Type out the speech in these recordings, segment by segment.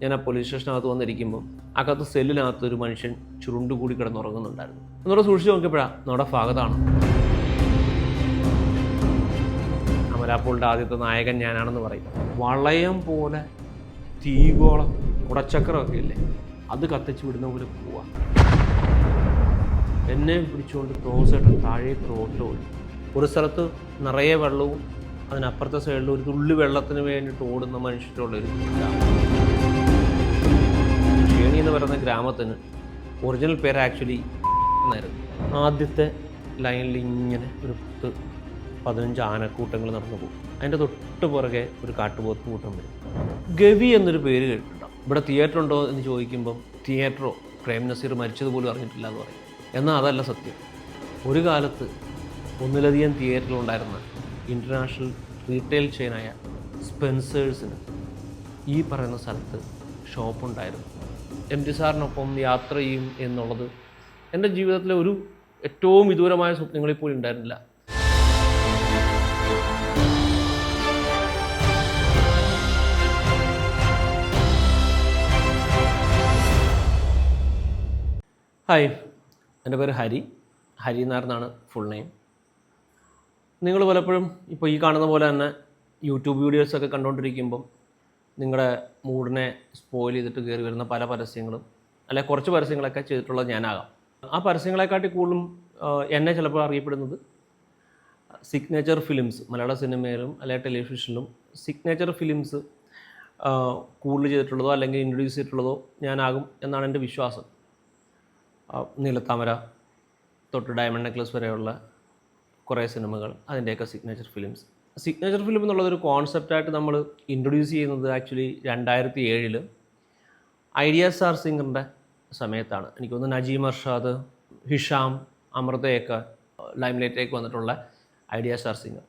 ഞാൻ ആ പോലീസ് സ്റ്റേഷനകത്ത് വന്നിരിക്കുമ്പോൾ അകത്ത് സെല്ലിനകത്ത് ഒരു മനുഷ്യൻ ചുരുണ്ടുകൂടി കിടന്നുറങ്ങുന്നുണ്ടായിരുന്നു. എന്നോട് സൂക്ഷിച്ച് നോക്കിയപ്പോഴാണ് നമ്മുടെ ഭാഗത്താണ്. അമലാപ്പോളിൻ്റെ ആദ്യത്തെ നായകൻ ഞാനാണെന്ന് പറയും. വളയം പോലെ തീഗോളം ഉടച്ചക്രമൊക്കെ ഇല്ലേ, അത് കത്തിച്ച് വിടുന്ന പോലെ പോവാ. എന്നെ പിടിച്ചുകൊണ്ട് ക്രോസായിട്ട് താഴേക്ക് ഓട്ടോ ഓടി. ഒരു സ്ഥലത്ത് നിറയെ വെള്ളവും അതിനപ്പുറത്തെ സൈഡിൽ ഒരു തുള്ളി വെള്ളത്തിന് വേണ്ടിയിട്ട് ഓടുന്ന മനുഷ്യരുള്ളൊരു ഷേണി എന്ന് പറയുന്ന ഗ്രാമത്തിന് ഒറിജിനൽ പേര് ആക്ച്വലി എന്നായിരുന്നു. ആദ്യത്തെ ലൈനിൽ ഇങ്ങനെ ഒരു 15 ആനക്കൂട്ടങ്ങൾ നടന്നു പോകും. അതിൻ്റെ തൊട്ട് പുറകെ ഒരു കാട്ടുപോത്ത് കൂട്ടം വരും. ഗവി എന്നൊരു പേര് കേട്ടിട്ടുണ്ടാവും. ഇവിടെ തിയേറ്റർ ഉണ്ടോ എന്ന് ചോദിക്കുമ്പം തിയേറ്ററോ പ്രേം നസീർ മരിച്ചതുപോലും അറിഞ്ഞിട്ടില്ല എന്ന് പറയും. എന്നാൽ അതല്ല സത്യം. ഒരു കാലത്ത് ഒന്നിലധികം തിയേറ്ററിലുണ്ടായിരുന്ന ഇൻ്റർനാഷണൽ റീറ്റെയിൽ ചെയിനായ സ്പെൻസേഴ്സിന് ഈ പറയുന്ന സ്ഥലത്ത് ഷോപ്പുണ്ടായിരുന്നു. എം ടി സാറിനൊപ്പം യാത്ര ചെയ്യും എന്നുള്ളത് എൻ്റെ ജീവിതത്തിലെ ഒരു ഏറ്റവും വിദൂരമായ സ്വപ്നങ്ങളിൽ പോലും ഉണ്ടായിരുന്നില്ല. ഹായ്, എൻ്റെ പേര് ഹരി നായർ ഫുൾ നെയിം. നിങ്ങൾ പലപ്പോഴും ഇപ്പോൾ ഈ കാണുന്ന പോലെ തന്നെ യൂട്യൂബ് വീഡിയോസൊക്കെ കണ്ടുകൊണ്ടിരിക്കുമ്പം നിങ്ങളുടെ മൂഡിനെ സ്പോയിൽ ചെയ്തിട്ട് കയറി വരുന്ന പല പരസ്യങ്ങളും അല്ലെ കുറച്ച് പരസ്യങ്ങളൊക്കെ ചെയ്തിട്ടുള്ളത് ഞാനാകാം. ആ പരസ്യങ്ങളെക്കാട്ടി കൂടുതലും എന്നെ ചിലപ്പോൾ അറിയപ്പെടുന്നത് സിഗ്നേച്ചർ ഫിലിംസ്, മലയാള സിനിമയിലും അല്ലെങ്കിൽ ടെലിവിഷനിലും സിഗ്നേച്ചർ ഫിലിംസ് കൂടുതൽ ചെയ്തിട്ടുള്ളതോ അല്ലെങ്കിൽ ഇൻട്രൊഡ്യൂസ് ചെയ്തിട്ടുള്ളതോ ഞാനാകും എന്നാണ് എൻ്റെ വിശ്വാസം. നീലത്താമര തൊട്ട് ഡയമണ്ട് നെക്ലസ് വരെയുള്ള കുറേ സിനിമകൾ, അതിൻ്റെയൊക്കെ സിഗ്നേച്ചർ ഫിലിംസ്. സിഗ്നേച്ചർ ഫിലിം എന്നുള്ളതൊരു കോൺസെപ്റ്റായിട്ട് നമ്മൾ ഇൻട്രൊഡ്യൂസ് ചെയ്യുന്നത് ആക്ച്വലി 2007 ഐഡിയ സ്റ്റാർ സിംഗറിൻ്റെ സമയത്താണ്. എനിക്ക് തോന്നുന്നു നജീം അർഷാദ്, ഹിഷാം, അമൃതയൊക്കെ ലൈംലൈറ്റിലേക്ക് വന്നിട്ടുള്ള ഐഡിയ സ്റ്റാർ സിംഗർ.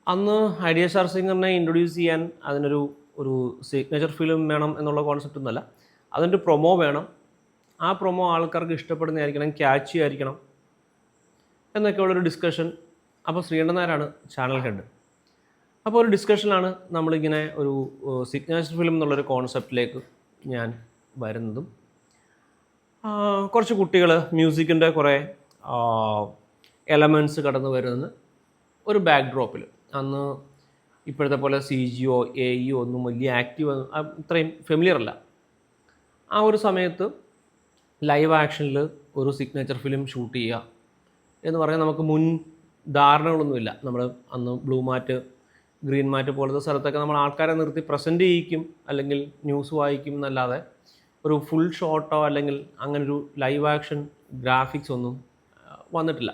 അന്ന് ഐഡിയ സ്റ്റാർ സിംഗറിനെ ഇൻട്രൊഡ്യൂസ് ചെയ്യാൻ അതിനൊരു സിഗ്നേച്ചർ ഫിലിം വേണം എന്നുള്ള കോൺസെപ്റ്റ് ഒന്നുമല്ല, അതിൻ്റെ പ്രൊമോ വേണം. ആ പ്രൊമോ ആൾക്കാർക്ക് ഇഷ്ടപ്പെടുന്നതായിരിക്കണം, ക്യാച്ചി ആയിരിക്കണം എന്നൊക്കെയുള്ളൊരു ഡിസ്കഷൻ. അപ്പോൾ ശ്രീകണ്ഠൻ നായരാണ് ചാനൽ ഹെഡ്. അപ്പോൾ ഒരു ഡിസ്കഷനിലാണ് നമ്മളിങ്ങനെ ഒരു സിഗ്നേച്ചർ ഫിലിം എന്നുള്ളൊരു കോൺസെപ്റ്റിലേക്ക് ഞാൻ വരുന്നതും. കുറച്ച് കുട്ടികൾ മ്യൂസിക്കിൻ്റെ കുറേ എലമെൻറ്റ്സ് കടന്നു വരുന്ന ഒരു ബാക്ക് ഡ്രോപ്പിൽ. അന്ന് ഇപ്പോഴത്തെ പോലെ CGO AEO ഒന്നും വലിയ ആക്റ്റീവ് ഇത്രയും ഫെമിലിയർ അല്ല. ആ ഒരു സമയത്ത് ലൈവ് ആക്ഷനിൽ ഒരു സിഗ്നേച്ചർ ഫിലിം ഷൂട്ട് ചെയ്യുക എന്ന് പറഞ്ഞാൽ നമുക്ക് മുൻ ധാരണകളൊന്നുമില്ല. നമ്മൾ അന്ന് ബ്ലൂ മാറ്റ്, ഗ്രീൻ മാറ്റ് പോലത്തെ സ്ഥലത്തൊക്കെ നമ്മൾ ആൾക്കാരെ നിർത്തി പ്രസൻറ്റ് ചെയ്യിക്കും അല്ലെങ്കിൽ ന്യൂസ് വായിക്കും എന്നല്ലാതെ ഒരു ഫുൾ ഷോട്ടോ അല്ലെങ്കിൽ അങ്ങനൊരു ലൈവ് ആക്ഷൻ ഗ്രാഫിക്സ് ഒന്നും വന്നിട്ടില്ല.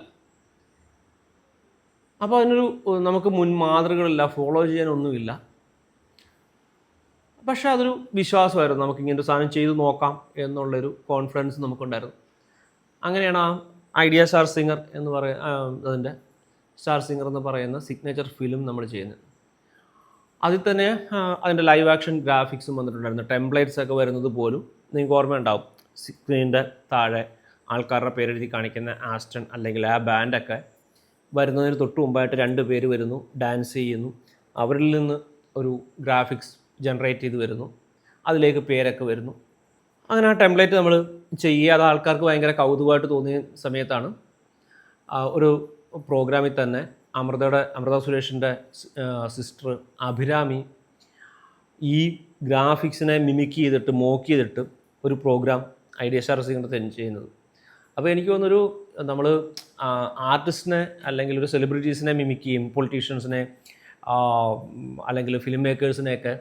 അപ്പോൾ അതിനൊരു നമുക്ക് മുൻ മാതൃകകളില്ല, ഫോളോ ചെയ്യാനൊന്നുമില്ല. പക്ഷേ അതൊരു വിശ്വാസമായിരുന്നു, നമുക്കിങ്ങനൊരു സാധനം ചെയ്തു നോക്കാം എന്നുള്ളൊരു കോൺഫിഡൻസ് നമുക്കുണ്ടായിരുന്നു. അങ്ങനെയാണ് ആ ഐഡിയ സ്റ്റാർ സിംഗർ എന്ന് അതിൻ്റെ സ്റ്റാർ സിംഗർ എന്ന് പറയുന്ന സിഗ്നേച്ചർ ഫിലിം നമ്മൾ ചെയ്യുന്നത്. അതിൽ തന്നെ അതിൻ്റെ ലൈവ് ആക്ഷൻ ഗ്രാഫിക്സും വന്നിട്ടുണ്ടായിരുന്നു. ടെംപ്ലേറ്റ്സ് ഒക്കെ വരുന്നത് പോലും നിങ്ങൾക്ക് ഓർമ്മയുണ്ടാവും. സ്ക്രീനിൻ്റെ താഴെ ആൾക്കാരുടെ പേരെഴുതി കാണിക്കുന്ന ആസ്റ്റൺ അല്ലെങ്കിൽ ആ ബാൻഡൊക്കെ വരുന്നതിന് തൊട്ട് മുമ്പായിട്ട് 2 പേര് വരുന്നു, ഡാൻസ് ചെയ്യുന്നു, അവരിൽ നിന്ന് ഒരു ഗ്രാഫിക്സ് ജനറേറ്റ് ചെയ്ത് വരുന്നു, അതിലേക്ക് പേരൊക്കെ വരുന്നു. അങ്ങനെ ആ ടെംപ്ലേറ്റ് നമ്മൾ ചെയ്യാതെ ആൾക്കാർക്ക് ഭയങ്കര കൗതുകമായിട്ട് തോന്നിയ സമയത്താണ് ഒരു പ്രോഗ്രാമിൽ തന്നെ അമൃത സുരേഷിൻ്റെ സിസ്റ്റർ അഭിരാമി ഈ ഗ്രാഫിക്സിനെ മിമിക്ക് ചെയ്തിട്ട് മോക്ക് ചെയ്തിട്ട് ഒരു പ്രോഗ്രാം ഐഡിയ സ്റ്റാർ സിംഗറിൽ ചെയ്യുന്നത്. അപ്പോൾ എനിക്ക് തോന്നുന്നൊരു നമ്മൾ ആർട്ടിസ്റ്റിനെ അല്ലെങ്കിൽ ഒരു സെലിബ്രിറ്റീസിനെ മിമിക്ക് ചെയ്യും, പൊളിറ്റീഷ്യൻസിനെ അല്ലെങ്കിൽ ഫിലിം മേക്കേഴ്സിനെയൊക്കെ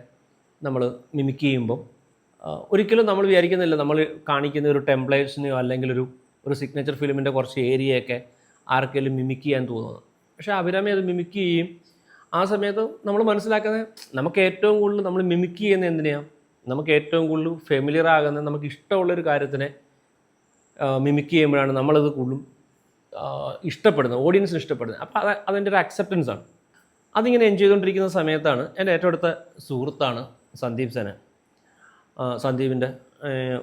നമ്മൾ മിമിക്ക് ചെയ്യുമ്പം ഒരിക്കലും നമ്മൾ വിചാരിക്കുന്നില്ല നമ്മൾ കാണിക്കുന്ന ഒരു ടെംപ്ലേറ്റ്സിനെയോ അല്ലെങ്കിൽ ഒരു സിഗ്നേച്ചർ ഫിലിമിൻ്റെ കുറച്ച് ഏരിയയൊക്കെ ആർക്കെങ്കിലും മിമിക്ക് ചെയ്യാൻ തോന്നുന്നത്. പക്ഷേ അഭിരാമി അത് മിമിക്ക് ചെയ്യും. ആ സമയത്ത് നമ്മൾ മനസ്സിലാക്കുന്നത് നമുക്ക് ഏറ്റവും കൂടുതൽ നമ്മൾ മിമിക്ക് ചെയ്യുന്നത് എന്തിനാണ്, നമുക്ക് ഏറ്റവും കൂടുതൽ ഫെമിലിയർ ആകുന്നത് നമുക്ക് ഇഷ്ടമുള്ളൊരു കാര്യത്തിനെ മിമിക്ക് ചെയ്യുമ്പോഴാണ് നമ്മളത് കൂടുതലും ഇഷ്ടപ്പെടുന്നത്, ഓഡിയൻസിന് ഇഷ്ടപ്പെടുന്നത്. അപ്പോൾ അതിൻ്റെ ഒരു അക്സെപ്റ്റൻസാണ്. അതിങ്ങനെ എൻജോയ് ചെയ്തുകൊണ്ടിരിക്കുന്ന സമയത്താണ് എൻ്റെ ഏറ്റവും അടുത്ത സുഹൃത്താണ് സന്ദീപ് സേന. സന്ദീപിൻ്റെ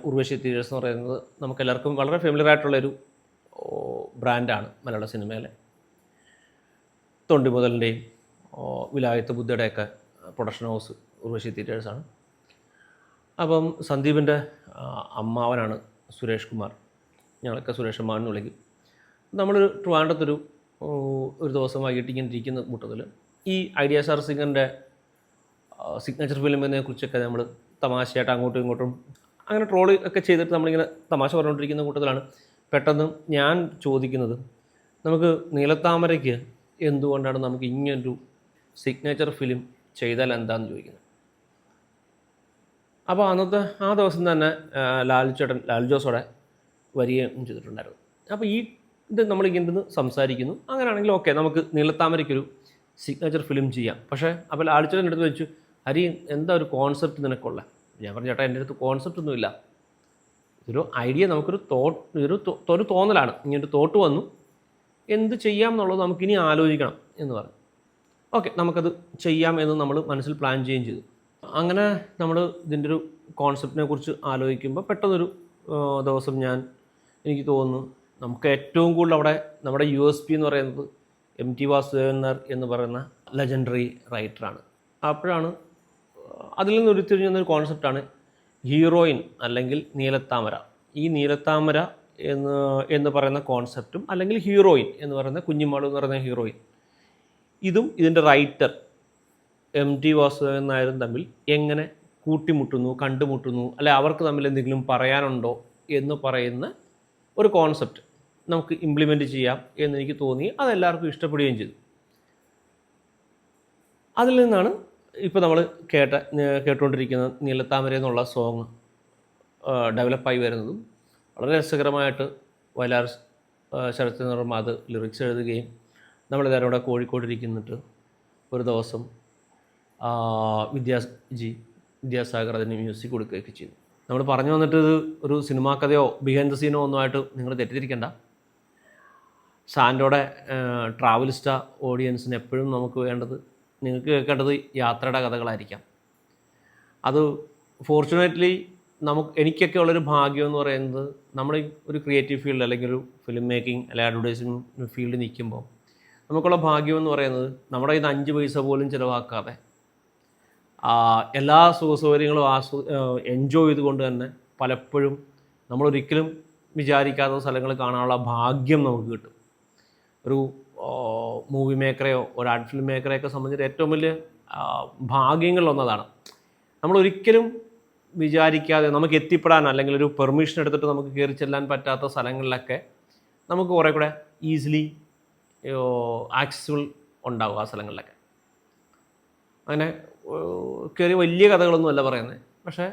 ഉർവശി തിയേറ്റേഴ്സ് എന്ന് പറയുന്നത് നമുക്കെല്ലാവർക്കും വളരെ ഫെമിലിയർ ആയിട്ടുള്ളൊരു ബ്രാൻഡാണ് മലയാള സിനിമയിലെ. തൊണ്ടി മുതലിൻ്റെയും വിലായത്ത് ബുദ്ധയുടെയൊക്കെ പ്രൊഡക്ഷൻ ഹൗസ് ഉർവശി തിയേറ്റേഴ്സാണ്. അപ്പം സന്ദീപിൻ്റെ അമ്മാവനാണ് സുരേഷ് കുമാർ, ഞങ്ങളൊക്കെ സുരേഷ് അമ്മാവൻ എന്ന് വിളിക്കും. നമ്മൾ ട്രിവാൻഡ്രത്തൊരു ഒരു ദിവസം വൈകിട്ട് ഇങ്ങനെ ഇരിക്കുന്ന കൂട്ടത്തിൽ ഈ ഐഡിയ സ്റ്റാർ സിംഗറിൻ്റെ സിഗ്നേച്ചർ ഫിലിമിനെ കുറിച്ചൊക്കെ നമ്മൾ തമാശയായിട്ട് അങ്ങോട്ടും ഇങ്ങോട്ടും അങ്ങനെ ട്രോൾ ഒക്കെ ചെയ്തിട്ട് നമ്മളിങ്ങനെ തമാശ പറഞ്ഞുകൊണ്ടിരിക്കുന്ന കൂട്ടത്തിലാണ് പെട്ടെന്ന് ഞാൻ ചോദിക്കുന്നത്, നമുക്ക് നീലത്താമരയ്ക്ക് എന്തുകൊണ്ടാണ് നമുക്ക് ഇങ്ങനൊരു സിഗ്നേച്ചർ ഫിലിം ചെയ്താൽ എന്താണെന്ന് ചോദിക്കുന്നത്. അപ്പോൾ അന്നത്തെ ആ ദിവസം തന്നെ ലാൽ ജോസോടെ വരികയും ചെയ്തിട്ടുണ്ടായിരുന്നു. അപ്പോൾ ഇത് നമ്മളിങ്ങനെ സംസാരിക്കുന്നു. അങ്ങനെയാണെങ്കിൽ ഓക്കെ, നമുക്ക് നീലത്താമരയ്ക്കൊരു സിഗ്നേച്ചർ ഫിലിം ചെയ്യാം. പക്ഷേ അപ്പോൾ ലാൽ ചേട്ടൻ എടുത്ത് വെച്ചു, ഹരി എന്താ ഒരു കോൺസെപ്റ്റ് നിനക്കുള്ള? ഞാൻ പറഞ്ഞു, ചേട്ടാ എൻ്റെ അടുത്ത് കോൺസെപ്റ്റ് ഒന്നുമില്ല, ഇതൊരു ഐഡിയ, നമുക്കൊരു ഒരു തോന്നലാണ്, ഇങ്ങനൊരു തോട്ട് വന്നു, എന്ത് ചെയ്യാം എന്നുള്ളത് നമുക്കിനി ആലോചിക്കണം എന്ന് പറഞ്ഞു. ഓക്കെ, നമുക്കത് ചെയ്യാം എന്ന് നമ്മൾ മനസ്സിൽ പ്ലാൻ ചെയ്യുകയും ചെയ്തു. അങ്ങനെ നമ്മൾ ഇതിൻ്റെ ഒരു കോൺസെപ്റ്റിനെ കുറിച്ച് ആലോചിക്കുമ്പോൾ പെട്ടെന്നൊരു ദിവസം എനിക്ക് തോന്നുന്നു നമുക്ക് ഏറ്റവും കൂടുതൽ അവിടെ നമ്മുടെ USP എന്ന് പറയുന്നത് MT വാസുദേവൻ നായർ എന്ന് പറയുന്ന ലെജൻഡറി റൈറ്ററാണ്. അപ്പോഴാണ് അതിൽ നിന്ന് ഉരുത്തിരിഞ്ഞൊരു കോൺസെപ്റ്റാണ് ഹീറോയിൻ അല്ലെങ്കിൽ നീലത്താമര. ഈ നീലത്താമര എന്ന് പറയുന്ന കോൺസെപ്റ്റും അല്ലെങ്കിൽ ഹീറോയിൻ എന്ന് പറയുന്ന കുഞ്ഞിമാളു എന്ന് പറയുന്ന ഹീറോയിൻ, ഇതും ഇതിൻ്റെ റൈറ്റർ MT വാസുദേവൻ നായരും തമ്മിൽ എങ്ങനെ കൂട്ടിമുട്ടുന്നു, കണ്ടുമുട്ടുന്നു, അല്ലെ അവർക്ക് തമ്മിൽ എന്തെങ്കിലും പറയാനുണ്ടോ എന്ന് പറയുന്ന ഒരു കോൺസെപ്റ്റ് നമുക്ക് ഇംപ്ലിമെൻറ്റ് ചെയ്യാം എന്നെനിക്ക് തോന്നി. അതെല്ലാവർക്കും ഇഷ്ടപ്പെടുകയും ചെയ്തു. അതിൽ നിന്നാണ് ഇപ്പോൾ നമ്മൾ കേട്ടുകൊണ്ടിരിക്കുന്ന നീലത്താമര എന്നുള്ള സോങ് ഡെവലപ്പായി വരുന്നതും. വളരെ രസകരമായിട്ട് വയലാർ ശരത്ചന്ദ്രവർമ്മ അത് ലിറിക്സ് എഴുതുകയും നമ്മളെല്ലാവരും കൂടെ കോഴിക്കോടിരിക്കുന്നിട്ട് ഒരു ദിവസം വിദ്യാസാഗർ അതിന് മ്യൂസിക് കൊടുക്കുകയൊക്കെ ചെയ്തു. നമ്മൾ പറഞ്ഞു വന്നിട്ട് ഇത് ഒരു സിനിമാ കഥയോ ബിഹൈൻഡ് ദ സീനോ ഒന്നുമായിട്ട് നിങ്ങൾ തെറ്റിദ്ധരിക്കേണ്ട. സാൻഡോടെ ട്രാവലിസ്റ്റ ഓഡിയൻസിന് എപ്പോഴും നമുക്ക് വേണ്ടത്, നിങ്ങൾക്ക് കേൾക്കേണ്ടത് യാത്രയുടെ കഥകളായിരിക്കാം. അത് ഫോർച്യുനേറ്റ്ലി എനിക്കൊക്കെ ഉള്ളൊരു ഭാഗ്യം എന്ന് പറയുന്നത്, നമ്മുടെ ഒരു ക്രിയേറ്റീവ് ഫീൽഡ് അല്ലെങ്കിൽ ഒരു ഫിലിം മേക്കിംഗ് അല്ലെങ്കിൽ അഡ്വർടൈസിങ് ഫീൽഡിൽ നിൽക്കുമ്പോൾ നമുക്കുള്ള ഭാഗ്യം എന്ന് പറയുന്നത്, നമ്മുടെ ഇത് 5 പൈസ പോലും ചിലവാക്കാതെ എല്ലാ സുഖസൗകര്യങ്ങളും എൻജോയ് ചെയ്തുകൊണ്ട് തന്നെ പലപ്പോഴും നമ്മളൊരിക്കലും വിചാരിക്കാത്ത സ്ഥലങ്ങൾ കാണാനുള്ള ഭാഗ്യം നമുക്ക് കിട്ടും. ഒരു മൂവി മേക്കറെയോ ഒരു ആർട്ട് ഫിലിം മേക്കറെയൊക്കെ സംബന്ധിച്ച് ഏറ്റവും വലിയ ഭാഗ്യങ്ങളിലൊന്നതാണ്. നമ്മളൊരിക്കലും വിചാരിക്കാതെ നമുക്ക് എത്തിപ്പെടാൻ അല്ലെങ്കിൽ ഒരു പെർമിഷൻ എടുത്തിട്ട് നമുക്ക് കയറി ചെല്ലാൻ പറ്റാത്ത സ്ഥലങ്ങളിലൊക്കെ നമുക്ക് കുറേ കൂടെ ഈസിലി ആക്സസിബിൾ ഉണ്ടാവും ആ സ്ഥലങ്ങളിലൊക്കെ. അങ്ങനെ കയറി വലിയ കഥകളൊന്നും അല്ല പറയുന്നത്. പക്ഷേ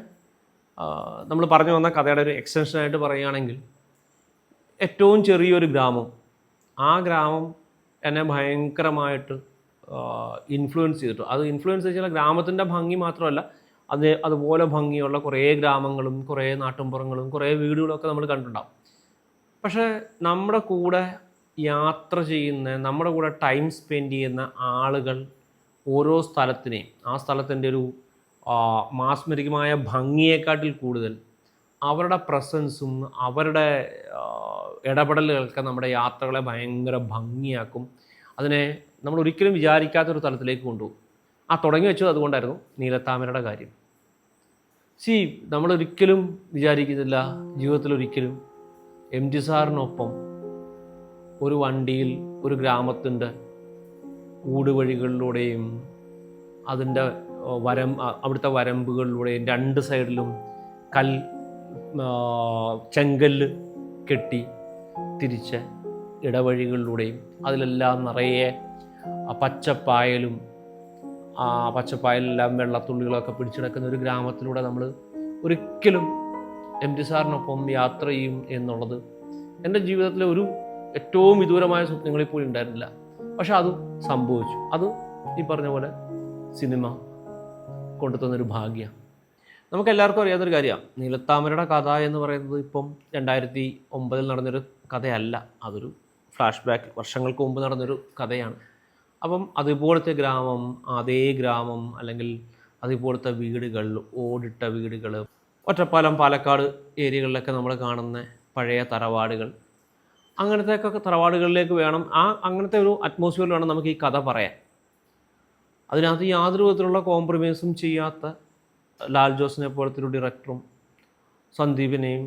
നമ്മൾ പറഞ്ഞു വന്ന കഥയുടെ ഒരു എക്സ്റ്റൻഷനായിട്ട് പറയുകയാണെങ്കിൽ, ഏറ്റവും ചെറിയൊരു ഗ്രാമം, ആ ഗ്രാമം എന്നെ ഭയങ്കരമായിട്ട് ഇൻഫ്ലുവൻസ് ചെയ്തിട്ടു. അത് ഇൻഫ്ലുവൻസ് ചെയ്താൽ ഗ്രാമത്തിൻ്റെ ഭംഗി മാത്രമല്ല, അതുപോലെ ഭംഗിയുള്ള കുറേ ഗ്രാമങ്ങളും കുറേ നാട്ടിൻപുറങ്ങളും കുറേ വീടുകളൊക്കെ നമ്മൾ കണ്ടിട്ടുണ്ടാവും. പക്ഷേ നമ്മുടെ കൂടെ യാത്ര ചെയ്യുന്ന, നമ്മുടെ കൂടെ ടൈം സ്പെൻഡ് ചെയ്യുന്ന ആളുകൾ ഓരോ സ്ഥലത്തിനെയും, ആ സ്ഥലത്തിൻ്റെ ഒരു മാസ്മരികമായ ഭംഗിയെക്കാട്ടിൽ കൂടുതൽ അവരുടെ പ്രസൻസും അവരുടെ ഇടപെടലുകളൊക്കെ നമ്മുടെ യാത്രകളെ ഭയങ്കര ഭംഗിയാക്കും. അതിനെ നമ്മൾ ഒരിക്കലും വിചാരിക്കാത്തൊരു തലത്തിലേക്ക് കൊണ്ടുപോകും. തുടങ്ങി വെച്ചത് അതുകൊണ്ടായിരുന്നു നീലത്താമരയുടെ കാര്യം. നമ്മളൊരിക്കലും വിചാരിക്കുന്നില്ല ജീവിതത്തിലൊരിക്കലും MT സാറിനൊപ്പം ഒരു വണ്ടിയിൽ ഒരു ഗ്രാമത്തിൻ്റെ ഊടുവഴികളിലൂടെയും അതിൻ്റെ അവിടുത്തെ വരമ്പുകളിലൂടെയും 2 സൈഡിലും ചെങ്കല്ല് കെട്ടി തിരിച്ച ഇടവഴികളിലൂടെയും അതിലെല്ലാം നിറയെ പച്ചപ്പായലും പച്ചപ്പായലെല്ലാം വെള്ളത്തുള്ളികളൊക്കെ പിടിച്ചെടുക്കുന്ന ഒരു ഗ്രാമത്തിലൂടെ നമ്മൾ ഒരിക്കലും MT സാറിനൊപ്പം യാത്ര ചെയ്യും എന്നുള്ളത് എൻ്റെ ജീവിതത്തിലെ ഏറ്റവും വിദൂരമായ സ്വപ്നങ്ങളിപ്പോഴും ഉണ്ടായിരുന്നില്ല. പക്ഷെ അത് സംഭവിച്ചു. അത് ഈ പറഞ്ഞ പോലെ സിനിമ കൊണ്ടുതന്നൊരു ഭാഗ്യമാണ്. നമുക്കെല്ലാവർക്കും അറിയാത്തൊരു കാര്യമാണ്, നീലത്താമരയുടെ കഥ എന്ന് പറയുന്നത് ഇപ്പം 2009 നടന്നൊരു കഥയല്ല, അതൊരു ഫ്ലാഷ് ബാക്ക്, വർഷങ്ങൾക്ക് മുമ്പ് നടന്നൊരു കഥയാണ്. അപ്പം അതുപോലത്തെ ഗ്രാമം, അതേ ഗ്രാമം അല്ലെങ്കിൽ അതുപോലത്തെ വീടുകൾ, ഓടിട്ട വീടുകൾ, ഒറ്റപ്പാലം, പാലക്കാട് ഏരിയകളിലൊക്കെ നമ്മൾ കാണുന്ന പഴയ തറവാടുകൾ, അങ്ങനത്തെയൊക്കെ തറവാടുകളിലേക്ക് വേണം, അങ്ങനത്തെ ഒരു അറ്റ്മോസ്ഫിയറിൽ വേണം നമുക്ക് ഈ കഥ പറയാൻ. അതിനകത്ത് യാതൊരു വിധത്തിലുള്ള കോംപ്രമൈസും ചെയ്യാത്ത ലാൽ ജോസിനെ പോലത്തെ ഒരു ഡയറക്ടറും സന്ദീപിനെയും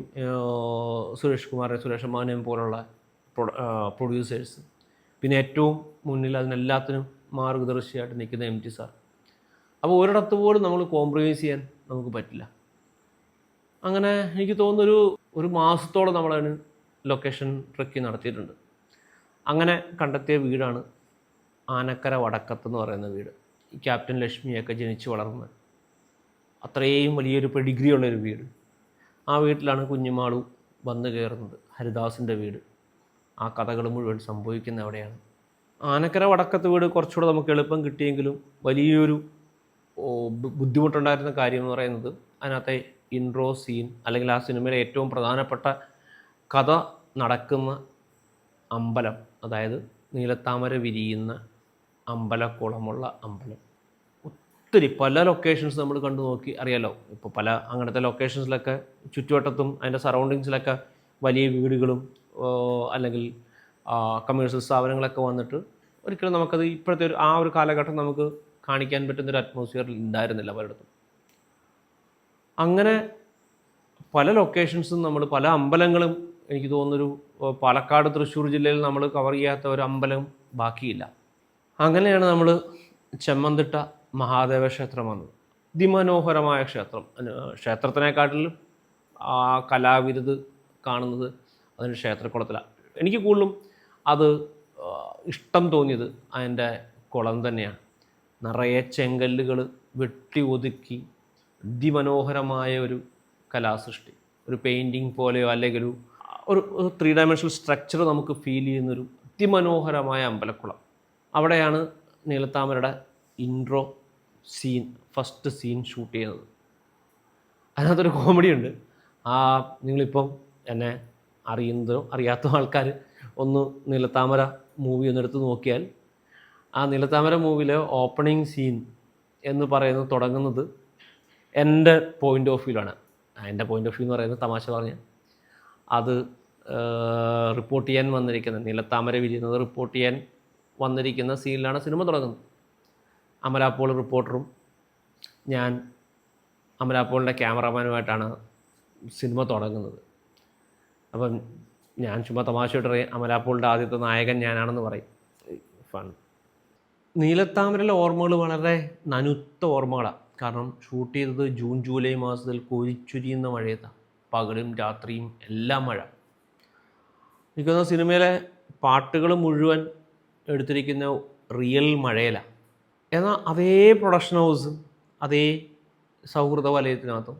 സുരേഷ് മാനെയും പോലുള്ള പ്രൊഡ്യൂസേഴ്സ്, പിന്നെ ഏറ്റവും മുന്നിൽ അതിനെല്ലാത്തിനും മാർഗദർശിയായിട്ട് നിൽക്കുന്ന MT സാർ. അപ്പോൾ ഒരിടത്ത് പോലും നമ്മൾ കോംപ്രമൈസ് ചെയ്യാൻ നമുക്ക് പറ്റില്ല. അങ്ങനെ എനിക്ക് തോന്നുന്നൊരു ഒരു മാസത്തോളം നമ്മളതിന് ലൊക്കേഷൻ ട്രെക്കിങ് നടത്തിയിട്ടുണ്ട്. അങ്ങനെ കണ്ടെത്തിയ വീടാണ് ആനക്കര വടക്കത്തെന്ന് പറയുന്ന വീട്. ഈ ക്യാപ്റ്റൻ ലക്ഷ്മിയൊക്കെ ജനിച്ച് വളർന്ന് അത്രയും വലിയൊരു പെഡിഗ്രി ഉള്ളൊരു വീട്. ആ വീട്ടിലാണ് കുഞ്ഞുമാളു വന്നു കയറുന്നത്, ഹരിദാസിൻ്റെ വീട്. ആ കഥകൾ മുഴുവൻ സംഭവിക്കുന്ന അവിടെയാണ്. ആനക്കര വടക്കത്ത് വീട് കുറച്ചുകൂടെ നമുക്ക് എളുപ്പം കിട്ടിയെങ്കിലും വലിയൊരു ബുദ്ധിമുട്ടുണ്ടായിരുന്ന കാര്യം എന്ന് പറയുന്നത് അതിനകത്തെ ഇൻട്രോ സീൻ, അല്ലെങ്കിൽ ആ സിനിമയിലെ ഏറ്റവും പ്രധാനപ്പെട്ട കഥ നടക്കുന്ന അമ്പലം, അതായത് നീലത്താമര വിരിയുന്ന അമ്പലക്കുളമുള്ള അമ്പലം. ഒത്തിരി പല ലൊക്കേഷൻസ് നമ്മൾ കണ്ടു നോക്കി അറിയാലോ. ഇപ്പോൾ പല അങ്ങനത്തെ ലൊക്കേഷൻസിലൊക്കെ ചുറ്റുവട്ടത്തും അതിൻ്റെ സറൗണ്ടിങ്സിലൊക്കെ വലിയ വീടുകളും അല്ലെങ്കിൽ കമേഴ്ഷ്യൽ സ്ഥാപനങ്ങളൊക്കെ വന്നിട്ട് ഒരിക്കലും നമുക്കത് ഇപ്പോഴത്തെ ആ ഒരു കാലഘട്ടം നമുക്ക് കാണിക്കാൻ പറ്റുന്നൊരു അറ്റ്മോസ്ഫിയറിൽ ഉണ്ടായിരുന്നില്ല പലയിടത്തും. അങ്ങനെ പല ലൊക്കേഷൻസും നമ്മൾ പല അമ്പലങ്ങളും, എനിക്ക് തോന്നുന്നൊരു പാലക്കാട് തൃശ്ശൂർ ജില്ലയിൽ നമ്മൾ കവർ ചെയ്യാത്ത ഒരു അമ്പലം ബാക്കിയില്ല. അങ്ങനെയാണ് നമ്മൾ ചെമ്മന്തിട്ട മഹാദേവ ക്ഷേത്രം വന്നത്. അതിമനോഹരമായ ക്ഷേത്രം. ക്ഷേത്രത്തിനെക്കാട്ടിലും ആ കലാവിരുത് കാണുന്നത് അതിൻ്റെ ക്ഷേത്രക്കുളത്തിലാണ്. എനിക്ക് കൂടുതലും അത് ഇഷ്ടം തോന്നിയത് അതിൻ്റെ കുളം തന്നെയാണ്. നിറയെ ചെങ്കല്ലുകൾ വെട്ടി ഒതുക്കി അതിമനോഹരമായ ഒരു കലാസൃഷ്ടി, ഒരു പെയിൻറ്റിങ് പോലെയോ അല്ലെങ്കിൽ ഒരു 3 ഡയമെൻഷണൽ സ്ട്രക്ചർ നമുക്ക് ഫീൽ ചെയ്യുന്നൊരു അതിമനോഹരമായ അമ്പലക്കുളം. അവിടെയാണ് നീലത്താമരയുടെ intro scene, first scene shoot ചെയ്യുന്നത്. അതിനകത്തൊരു കോമഡി ഉണ്ട്. നിങ്ങളിപ്പം എന്നെ അറിയുന്നതോ അറിയാത്ത ആൾക്കാർ ഒന്ന് നീലത്താമര മൂവി ഒന്നെടുത്ത് നോക്കിയാൽ ആ നീലത്താമര മൂവിയിലെ ഓപ്പണിംഗ് സീൻ എന്ന് പറയുന്നത് തുടങ്ങുന്നത് എൻ്റെ പോയിൻ്റ് ഓഫ് വ്യൂലാണ്. എൻ്റെ പോയിൻ്റ് ഓഫ് വ്യൂ എന്ന് പറയുന്നത് തമാശ പറഞ്ഞ് അത് റിപ്പോർട്ട് ചെയ്യാൻ വന്നിരിക്കുന്നത്, നീലത്താമര വിരിയുന്നത് റിപ്പോർട്ട് ചെയ്യാൻ വന്നിരിക്കുന്ന സീനിലാണ് സിനിമ തുടങ്ങുന്നത്. അമലാപ്പോൾ റിപ്പോർട്ടറും ഞാൻ അമലാപ്പോളിൻ്റെ ക്യാമറമാനുമായിട്ടാണ് സിനിമ തുടങ്ങുന്നത്. അപ്പം ഞാൻ ചുമ്മാ തമാശയായിട്ട് പറയും, അമലാപ്പോളിൻ്റെ ആദ്യത്തെ നായകൻ ഞാനാണെന്ന് പറയും. ഫൺ. നീലത്താമരയിലെ ഓർമ്മകൾ വളരെ നനുത്ത ഓർമ്മകളാണ്. കാരണം ഷൂട്ട് ചെയ്തത് ജൂൺ ജൂലൈ മാസത്തിൽ കോരിച്ചൊരിയുന്ന മഴയത്താണ്. പകലും രാത്രിയും എല്ലാം മഴ. എനിക്ക് തോന്നുന്ന സിനിമയിലെ പാട്ടുകൾ മുഴുവൻ എടുത്തിരിക്കുന്ന റിയൽ മഴയിലാണ്. എന്നാൽ അതേ പ്രൊഡക്ഷൻ ഹൗസും അതേ സൗഹൃദ വലയത്തിനകത്തും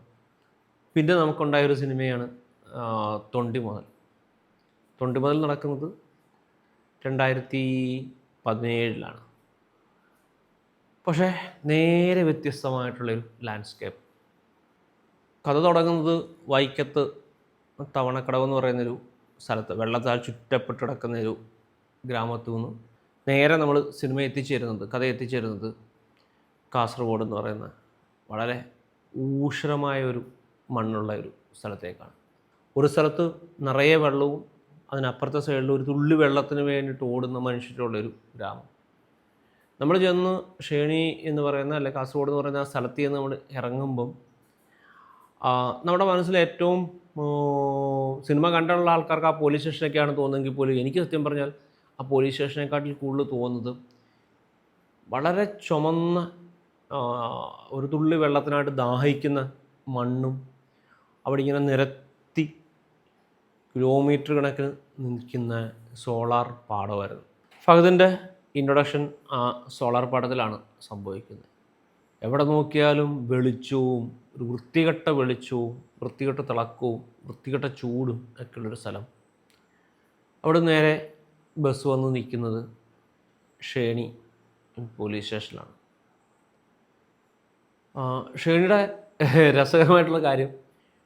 പിന്നെ നമുക്കുണ്ടായൊരു സിനിമയാണ് തൊണ്ടിമുതൽ. തൊണ്ടിമുതൽ നടക്കുന്നത് 2017 പക്ഷേ നേരെ വ്യത്യസ്തമായിട്ടുള്ളൊരു ലാൻഡ്സ്കേപ്പ്. കഥ തുടങ്ങുന്നത് വൈക്കത്ത് തവണക്കടവ് എന്ന് പറയുന്നൊരു സ്ഥലത്ത്, വെള്ളത്താൽ ചുറ്റപ്പെട്ട് കിടക്കുന്നൊരു ഗ്രാമത്തിൽ നിന്ന് നേരെ നമ്മൾ സിനിമ കഥ എത്തിച്ചേരുന്നത് കാസർഗോഡ് എന്ന് പറയുന്ന വളരെ ഊഷ്മളമായ ഒരു മണ്ണുള്ള ഒരു സ്ഥലത്തേക്കാണ്. ഒരു സ്ഥലത്ത് നിറയെ വെള്ളവും അതിനപ്പുറത്തെ സൈഡിൽ ഒരു തുള്ളി വെള്ളത്തിന് വേണ്ടിയിട്ട് ഓടുന്ന മനുഷ്യരുള്ളൊരു ഗ്രാമം. നമ്മൾ ചെന്ന് ഷേണി എന്ന് പറയുന്ന അല്ലെങ്കിൽ കാസർഗോഡ് എന്ന് പറയുന്ന ആ സ്ഥലത്ത് നിന്ന് നമ്മൾ ഇറങ്ങുമ്പം നമ്മുടെ മനസ്സിൽ ഏറ്റവും സിനിമ കണ്ടുള്ള ആൾക്കാർക്ക് ആ പോലീസ് സ്റ്റേഷനൊക്കെയാണ് തോന്നുമെങ്കിൽ പോലും എനിക്ക് സത്യം പറഞ്ഞാൽ ആ പോലീസ് സ്റ്റേഷനെക്കാട്ടിൽ കൂടുതൽ തോന്നുന്നത് വളരെ ചുമന്ന ഒരു തുള്ളി വെള്ളത്തിനായിട്ട് ദാഹിക്കുന്ന മണ്ണും അവിടെ ഇങ്ങനെ നിരത്തി കിലോമീറ്റർ കണക്കിന് നിൽക്കുന്ന സോളാർ പാടമായിരുന്നു. ഫഹദിൻ്റെ ഇൻട്രൊഡക്ഷൻ ആ സോളാർ പാടത്തിലാണ് സംഭവിക്കുന്നത്. എവിടെ നോക്കിയാലും വെളിച്ചവും ഒരു വൃത്തികെട്ട വെളിച്ചവും വൃത്തികെട്ട തിളക്കവും വൃത്തികെട്ട ചൂടും ഒക്കെയുള്ളൊരു സ്ഥലം. അവിടെ നേരെ ബസ് വന്ന് നിൽക്കുന്നത് ഷേണി പോലീസ് സ്റ്റേഷനിലാണ്. ഷേണിയുടെ രസകരമായിട്ടുള്ള കാര്യം,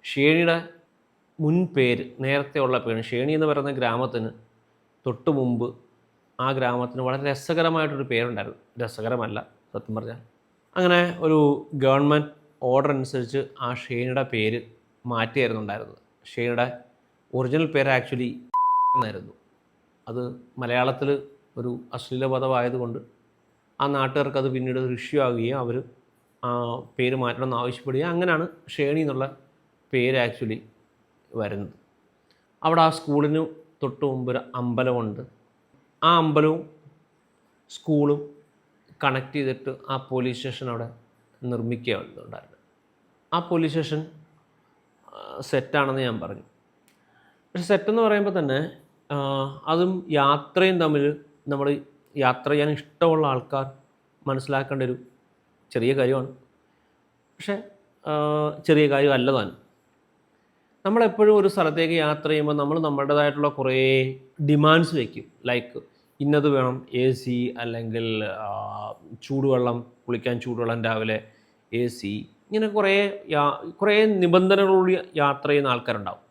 ഷേണിയുടെ മുൻ പേര്, നേരത്തെ ഉള്ള പേര് ഷേണി എന്ന് പറയുന്ന ഗ്രാമത്തിന് തൊട്ട് മുമ്പ് ആ ഗ്രാമത്തിന് വളരെ രസകരമായിട്ടൊരു പേരുണ്ടായിരുന്നു. രസകരമല്ല സത്യം പറഞ്ഞാൽ. അങ്ങനെ ഒരു ഗവൺമെൻറ് ഓർഡർ അനുസരിച്ച് ആ ഷേണിയുടെ പേര് മാറ്റിയായിരുന്നു ഉണ്ടായിരുന്നത്. ഷേണിയുടെ ഒറിജിനൽ പേര് ആക്ച്വലി എന്നായിരുന്നു. അത് മലയാളത്തിൽ ഒരു അശ്ലീല പദമായതുകൊണ്ട് ആ നാട്ടുകാർക്ക് അത് പിന്നീട് ഒരു ഇഷ്യൂ ആവുകയും അവർ പേര് മാറ്റണമെന്ന് ആവശ്യപ്പെടുകയും അങ്ങനെയാണ് ഷേണി എന്നുള്ള പേര് ആക്ച്വലി വരുന്നത്. അവിടെ ആ സ്കൂളിന് തൊട്ട് മുമ്പ് ഒരു അമ്പലമുണ്ട്. ആ അമ്പലവും സ്കൂളും കണക്ട് ചെയ്തിട്ട് ആ പോലീസ് സ്റ്റേഷൻ അവിടെ നിർമ്മിക്കുകയുണ്ടായിരുന്നു. ആ പോലീസ് സ്റ്റേഷൻ സെറ്റാണെന്ന് ഞാൻ പറഞ്ഞു. പക്ഷെ സെറ്റെന്ന് പറയുമ്പോൾ തന്നെ അതും യാത്രയും തമ്മിൽ നമ്മൾ യാത്ര ചെയ്യാൻ ഇഷ്ടമുള്ള ആൾക്കാർ മനസ്സിലാക്കേണ്ട ഒരു ചെറിയ കാര്യമാണ്. പക്ഷേ ചെറിയ കാര്യമല്ല താനും. നമ്മളെപ്പോഴും ഒരു സ്ഥലത്തേക്ക് യാത്ര ചെയ്യുമ്പോൾ നമ്മൾ നമ്മുടേതായിട്ടുള്ള കുറേ ഡിമാൻഡ്സ് വയ്ക്കും. ലൈക്ക് ഇന്നത് വേണം, AC, അല്ലെങ്കിൽ ചൂടുവെള്ളം, കുളിക്കാൻ ചൂടുവെള്ളം, രാവിലെ AC, ഇങ്ങനെ കുറേ നിബന്ധനകളോട് യാത്ര ചെയ്യുന്ന ആൾക്കാരുണ്ടാവും.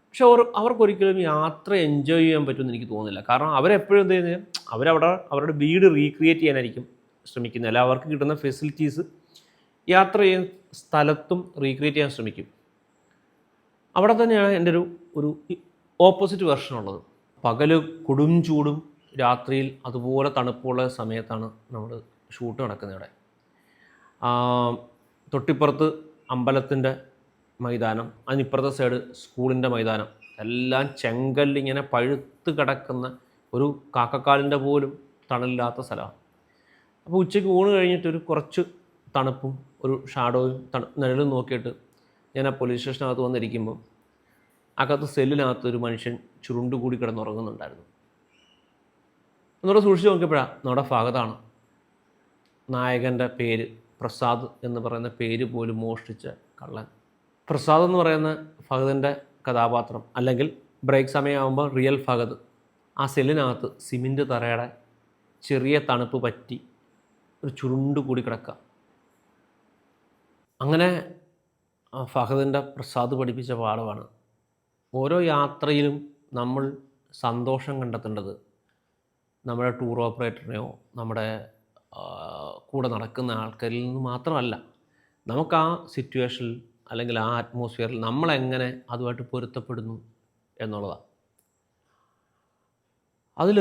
പക്ഷെ അവർക്കൊരിക്കലും യാത്ര എൻജോയ് ചെയ്യാൻ പറ്റുമെന്ന് എനിക്ക് തോന്നുന്നില്ല. കാരണം അവരെപ്പോഴും എന്ത് ചെയ്യുന്നത്, അവരുടെ വീട് റീക്രിയേറ്റ് ചെയ്യാനായിരിക്കും ശ്രമിക്കുന്നത്. അല്ല, അവർക്ക് കിട്ടുന്ന ഫെസിലിറ്റീസ് യാത്ര ചെയ്യുന്ന സ്ഥലത്തും റീക്രിയേറ്റ് ചെയ്യാൻ ശ്രമിക്കും. അവിടെ തന്നെയാണ് എൻ്റെ ഒരു ഓപ്പോസിറ്റ് വെർഷൻ ഉള്ളത്. പകൽ കൊടും ചൂടും രാത്രിയിൽ അതുപോലെ തണുപ്പുള്ള സമയത്താണ് നമ്മൾ ഷൂട്ട് നടക്കുന്നത്. ഇവിടെ തൊട്ടിപ്പുറത്ത് അമ്പലത്തിൻ്റെ മൈതാനം, അതിനിപ്പുറത്തെ സൈഡ് സ്കൂളിൻ്റെ മൈതാനം, എല്ലാം ചെങ്കല്ലിങ്ങനെ പഴുത്ത് കിടക്കുന്ന ഒരു കാക്കക്കാലിൻ്റെ പോലും തണലില്ലാത്ത സ്ഥലമാണ്. അപ്പോൾ ഉച്ചയ്ക്ക് ഊണ് കഴിഞ്ഞിട്ട് കുറച്ച് തണുപ്പും ഒരു ഷാഡോയും നിഴലും നോക്കിയിട്ട് ഞാൻ ആ പോലീസ് സ്റ്റേഷനകത്ത് വന്നിരിക്കുമ്പം അകത്ത് സെല്ലിനകത്ത് ഒരു മനുഷ്യൻ ചുരുണ്ടുകൂടി കിടന്നുറങ്ങുന്നുണ്ടായിരുന്നു. എന്നോട് സൂക്ഷിച്ച് നോക്കിയപ്പോഴാണ് നമ്മുടെ ഫഹദാണ്. നായകൻ്റെ പേര് പ്രസാദ് എന്ന് പറയുന്ന പേര് പോലും മോഷ്ടിച്ച കള്ളൻ. പ്രസാദ് എന്ന് പറയുന്ന ഫഹദിൻ്റെ കഥാപാത്രം, അല്ലെങ്കിൽ ബ്രേക്ക് സമയമാകുമ്പോൾ റിയൽ ഫഹദ്, ആ സെല്ലിനകത്ത് സിമെൻറ്റ് തറയുടെ ചെറിയ തണുപ്പ് പറ്റി ഒരു ചുരുണ്ടുകൂടി കിടക്കുക. അങ്ങനെ ഫഹദിൻ്റെ പ്രസാദ് പഠിപ്പിച്ച പാഠമാണ്, ഓരോ യാത്രയിലും നമ്മൾ സന്തോഷം കണ്ടെത്തേണ്ടത് നമ്മുടെ ടൂർ ഓപ്പറേറ്ററിനെയോ നമ്മുടെ കൂടെ നടക്കുന്ന ആൾക്കാരിൽ നിന്ന് മാത്രമല്ല, നമുക്ക് ആ സിറ്റുവേഷനിൽ അല്ലെങ്കിൽ ആ അറ്റ്മോസ്ഫിയറിൽ നമ്മളെങ്ങനെ അതുമായിട്ട് പൊരുത്തപ്പെടുന്നു എന്നുള്ളതാണ്. അതിൽ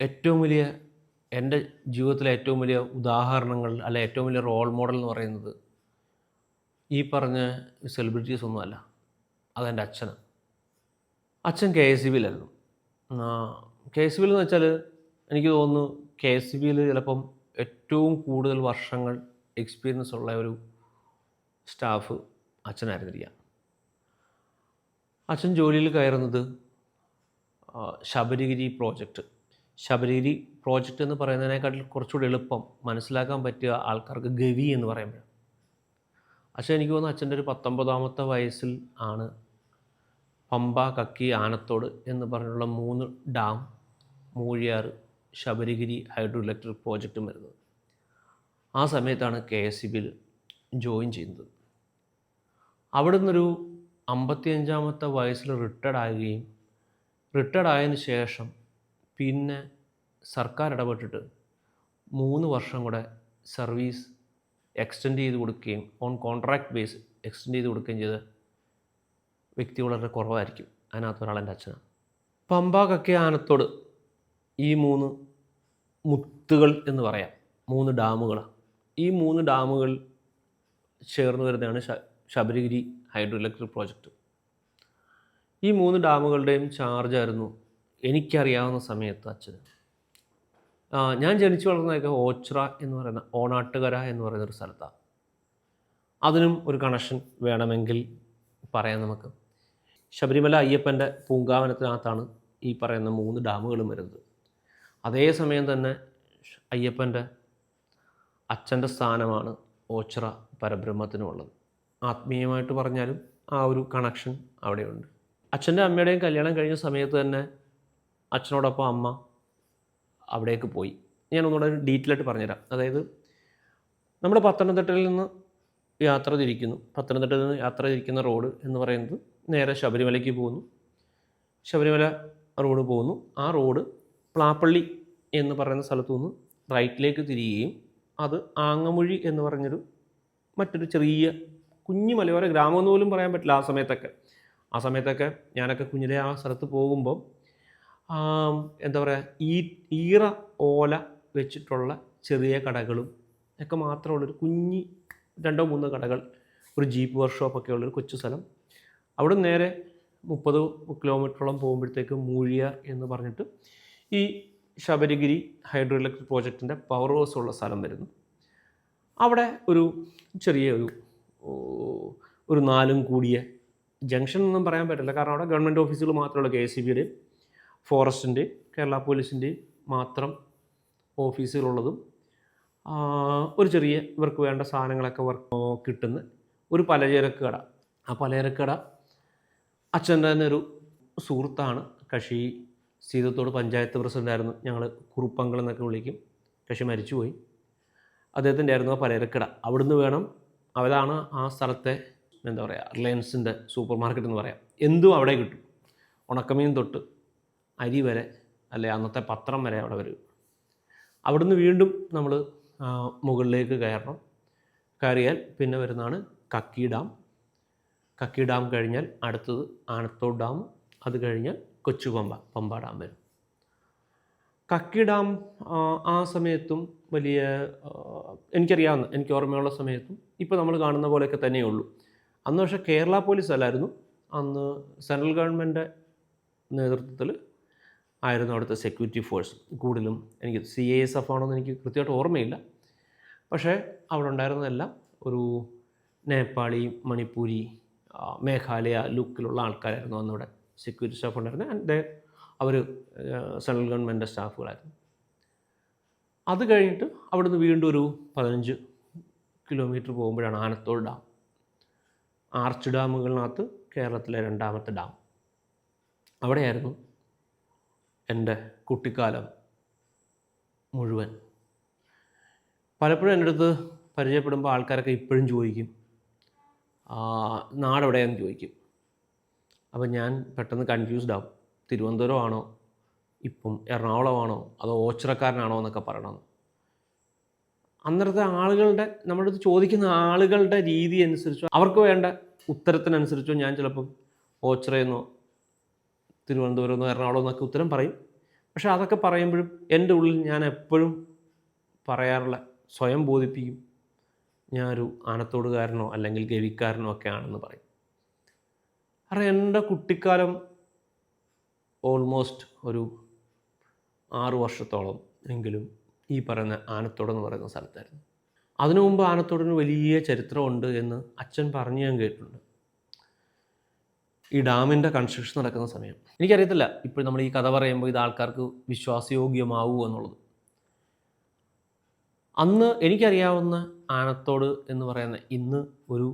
ഏറ്റവും വലിയ, എൻ്റെ ജീവിതത്തിലെ ഏറ്റവും വലിയ ഉദാഹരണങ്ങൾ, അല്ലെ ഏറ്റവും വലിയ റോൾ മോഡൽ എന്ന് പറയുന്നത് ഈ പറഞ്ഞ സെലിബ്രിറ്റീസ് ഒന്നുമല്ല, അതെൻ്റെ അച്ഛനാണ്. അച്ഛൻ KSEBിയിലായിരുന്നു. KSEBിൽ എന്ന് വെച്ചാൽ എനിക്ക് തോന്നുന്നു KSEBിയിൽ ചിലപ്പം ഏറ്റവും കൂടുതൽ വർഷങ്ങൾ എക്സ്പീരിയൻസ് ഉള്ള ഒരു സ്റ്റാഫ് അച്ഛനായിരുന്നിരിക്കുക. അച്ഛൻ ജോലിയിൽ കയറുന്നത് ശബരിഗിരി പ്രോജക്റ്റ് എന്ന് പറയുന്നതിനേക്കാട്ടിൽ കുറച്ചുകൂടി എളുപ്പം മനസ്സിലാക്കാൻ പറ്റിയ ആൾക്കാർക്ക് ഗവി എന്ന് പറയുമ്പോൾ. അച്ഛൻ എനിക്ക് തോന്നുന്നു അച്ഛൻ്റെ ഒരു 19ാമത്തെ വയസ്സിൽ ആണ് പമ്പ, കക്കി, ആനത്തോട് എന്ന് പറഞ്ഞുള്ള 3 dam, Moozhiyar, Sabarigiri hydro electric പ്രോജക്റ്റും വരുന്നത്. ആ സമയത്താണ് KSEBിയിൽ ജോയിൻ ചെയ്യുന്നത്. അവിടെ നിന്നൊരു 55ാമത്തെ വയസ്സിൽ റിട്ടയർഡ് ആയതിനു ശേഷം പിന്നെ സർക്കാർ ഇടപെട്ടിട്ട് 3 വർഷം കൂടെ സർവീസ് എക്സ്റ്റെൻഡ് ചെയ്ത് കൊടുക്കുകയും ഓൺ കോൺട്രാക്ട് ബേസ് എക്സ്റ്റെൻഡ് ചെയ്ത് കൊടുക്കുകയും ചെയ്ത വ്യക്തി വളരെ കുറവായിരിക്കും. അതിനകത്ത് ഒരാൾ എൻ്റെ അച്ഛനാണ്. പമ്പ, കക്കി, ആനത്തോട്, ഈ 3 മുത്തുകൾ എന്ന് പറയാം, 3 ഡാമുകളാണ്. ഈ 3 ഡാമുകൾ ചേർന്ന് വരുന്നതാണ് ശബരിഗിരി ഹൈഡ്രോ ഇലക്ട്രിക് പ്രോജക്റ്റ്. ഈ 3 ഡാമുകളുടെയും ചാർജായിരുന്നു എനിക്കറിയാവുന്ന സമയത്ത് അച്ഛന്. ഞാൻ ജനിച്ചു വളർന്നതൊക്കെ ഓച്ചിറ എന്ന് പറയുന്ന, ഓണാട്ടുകര എന്ന് പറയുന്നൊരു സ്ഥലത്താണ്. അതിനും ഒരു കണക്ഷൻ വേണമെങ്കിൽ പറയാം നമുക്ക്. ശബരിമല അയ്യപ്പൻ്റെ പൂങ്കാവനത്തിനകത്താണ് ഈ പറയുന്ന 3 ഡാമുകളും വരുന്നത്. അതേസമയം തന്നെ അയ്യപ്പൻ്റെ അച്ഛൻ്റെ സ്ഥാനമാണ് ഓച്ചിറ പരബ്രഹ്മത്തിനുമുള്ളത്. ആത്മീയമായിട്ട് പറഞ്ഞാലും ആ ഒരു കണക്ഷൻ അവിടെയുണ്ട്. അച്ഛൻ്റെ അമ്മയുടെയും കല്യാണം കഴിഞ്ഞ സമയത്ത് തന്നെ അച്ഛനോടൊപ്പം അമ്മ അവിടേക്ക് പോയി. ഞാൻ ഒന്നുകൂടെ ഡീറ്റെയിൽ ആയിട്ട് പറഞ്ഞുതരാം. അതായത് നമ്മുടെ പത്തനംതിട്ടയിൽ നിന്ന് യാത്ര തിരിക്കുന്ന റോഡ് എന്ന് പറയുന്നത് നേരെ ശബരിമലയ്ക്ക് പോകുന്നു. ശബരിമല റോഡ് പോകുന്നു. ആ റോഡ് പ്ലാപ്പള്ളി എന്ന് പറയുന്ന സ്ഥലത്തു നിന്ന് റൈറ്റിലേക്ക് തിരിയുകയും അത് ആങ്ങമൊഴി എന്ന് പറഞ്ഞൊരു മറ്റൊരു ചെറിയ കുഞ്ഞു മലയോര ഗ്രാമമെന്ന് പോലും പറയാൻ പറ്റില്ല ആ സമയത്തൊക്കെ ഞാനൊക്കെ കുഞ്ഞിലെ ആ സ്ഥലത്ത് പോകുമ്പോൾ എന്താ പറയുക, ഈറ ഓല വെച്ചിട്ടുള്ള ചെറിയ കടകളും ഒക്കെ മാത്രമുള്ളൊരു കുഞ്ഞി 2 3 കടകൾ, ഒരു ജീപ്പ് വർക്ക്ഷോപ്പൊക്കെ ഉള്ളൊരു കൊച്ചു സ്ഥലം. അവിടെ നേരെ 30 കിലോമീറ്ററോളം പോകുമ്പോഴത്തേക്ക് മൂഴിയാർ എന്ന് പറഞ്ഞിട്ട് ഈ ശബരിഗിരി ഹൈഡ്രോ ഇലക്ട്രിക് പ്രോജക്റ്റിൻ്റെ പവർ ഹൗസ് ഉള്ള സ്ഥലം വരുന്നു. അവിടെ ഒരു ചെറിയ ഒരു 4 കൂടിയ ജംഗ്ഷൻ ഒന്നും പറയാൻ പറ്റില്ല, കാരണം അവിടെ ഗവൺമെൻറ് ഓഫീസുകൾ മാത്രമുള്ള KSEBയുടെ, ഫോറസ്റ്റിൻ്റെ, കേരള പോലീസിൻ്റെ മാത്രം ഓഫീസുകളുള്ളതും ഒരു ചെറിയ ഇവർക്ക് വേണ്ട സാധനങ്ങളൊക്കെ കിട്ടുന്ന ഒരു പലചരക്ക് കട. ആ പലചരക്ക് കട അച്ഛൻ്റെ തന്നെ ഒരു സുഹൃത്താണ്. കക്ഷി സീതത്തോട് പഞ്ചായത്ത് പ്രസിഡൻ്റായിരുന്നു, ഞങ്ങൾ കുറുപ്പങ്കൾ എന്നൊക്കെ വിളിക്കും. കക്ഷി മരിച്ചുപോയി. അദ്ദേഹത്തിൻ്റെ ആയിരുന്നു ആ പലചരക്കട. അവിടുന്ന് വേണം, അവരാണ് ആ സ്ഥലത്തെ എന്താ പറയുക, റിലയൻസിൻ്റെ സൂപ്പർ മാർക്കറ്റ് എന്ന് പറയാം. എന്തും അവിടെ കിട്ടും, ഉണക്കമീൻ തൊട്ട് അരി വരെ, അല്ലെ അന്നത്തെ പത്രം വരെ അവിടെ വരും. അവിടുന്ന് വീണ്ടും നമ്മൾ മുകളിലേക്ക് കയറണം. കയറിയാൽ പിന്നെ വരുന്നതാണ് കക്കി ഡാം. കക്കി ഡാം കഴിഞ്ഞാൽ അടുത്തത് ആനത്തോട് ഡാം, അത് കഴിഞ്ഞാൽ കൊച്ചു പമ്പ ഡാം വരും. കക്കി ഡാം ആ സമയത്തും വലിയ എനിക്കറിയാവുന്ന, എനിക്ക് ഓർമ്മയുള്ള സമയത്തും ഇപ്പോൾ നമ്മൾ കാണുന്ന പോലെയൊക്കെ തന്നെയുള്ളൂ. അന്ന് പക്ഷേ കേരള പോലീസ് അല്ലായിരുന്നു, അന്ന് സെൻട്രൽ ഗവൺമെൻറ് നേതൃത്വത്തിൽ ആയിരുന്നു അവിടുത്തെ സെക്യൂരിറ്റി ഫോഴ്സ് കൂടുതലും. എനിക്ക് CISF ആണോന്ന് എനിക്ക് കൃത്യമായിട്ട് ഓർമ്മയില്ല. പക്ഷേ അവിടെ ഉണ്ടായിരുന്നതെല്ലാം ഒരു നേപ്പാളി, മണിപ്പൂരി, മേഘാലയ ലുക്കിലുള്ള ആൾക്കാരായിരുന്നു അന്നിവിടെ സെക്യൂരിറ്റി സ്റ്റാഫ് ഉണ്ടായിരുന്നത്. ആൻഡ് അവർ സെൻട്രൽ ഗവൺമെൻറ് സ്റ്റാഫുകളായിരുന്നു. അത് കഴിഞ്ഞിട്ട് അവിടുന്ന് വീണ്ടും ഒരു 15 കിലോമീറ്റർ പോകുമ്പോഴാണ് ആനത്തോട് ഡാം. ആർച്ച് ഡാമുകളിനകത്ത് കേരളത്തിലെ 2ാമത്തെ ഡാം. അവിടെയായിരുന്നു എൻ്റെ കുട്ടിക്കാലം മുഴുവൻ. പലപ്പോഴും എൻ്റെ അടുത്ത് പരിചയപ്പെടുമ്പോൾ ആൾക്കാരൊക്കെ ഇപ്പോഴും ചോദിക്കും നാടെവിടെയാണെന്ന് ചോദിക്കും. അപ്പം ഞാൻ പെട്ടെന്ന് കൺഫ്യൂസ്ഡ് ആവും. തിരുവനന്തപുരമാണോ, ഇപ്പം എറണാകുളമാണോ, അതോ ഓച്ചിറക്കാരനാണോ എന്നൊക്കെ പറയണമെന്ന്. അന്നേരത്തെ ആളുകളുടെ, നമ്മുടെ അടുത്ത് ചോദിക്കുന്ന ആളുകളുടെ രീതി അനുസരിച്ചോ അവർക്ക് വേണ്ട ഉത്തരത്തിനനുസരിച്ചോ ഞാൻ ചിലപ്പം ഓച്ചിറയെന്നോ തിരുവനന്തപുരമെന്നോ എറണാകുളം എന്നൊക്കെ ഉത്തരം പറയും. പക്ഷേ അതൊക്കെ പറയുമ്പോഴും എൻ്റെ ഉള്ളിൽ ഞാൻ എപ്പോഴും പറയാറുള്ള, സ്വയം ബോധിപ്പിക്കും, ഞാനൊരു ആനത്തോടുകാരനോ അല്ലെങ്കിൽ ഗവിക്കാരനോ ഒക്കെ ആണെന്ന് പറയും. കാരണം എൻ്റെ കുട്ടിക്കാലം ഓൾമോസ്റ്റ് ഒരു 6 വർഷത്തോളം എങ്കിലും ഈ പറയുന്ന ആനത്തോടെന്ന് പറയുന്ന സ്ഥലത്തായിരുന്നു. അതിനു മുമ്പ് ആനത്തോടിന് വലിയ ചരിത്രമുണ്ട് എന്ന് അച്ഛൻ പറഞ്ഞു ഞാൻ കേട്ടിട്ടുണ്ട്. ഈ ഡാമിൻ്റെ കൺസ്ട്രക്ഷൻ നടക്കുന്ന സമയം എനിക്കറിയത്തില്ല, ഇപ്പോൾ നമ്മൾ ഈ കഥ പറയുമ്പോൾ ഇത് ആൾക്കാർക്ക് വിശ്വാസയോഗ്യമാവൂ എന്നുള്ളത്. അന്ന് എനിക്കറിയാവുന്ന ആനത്തോട് എന്ന് പറയുന്ന ഇന്ന് ഒരു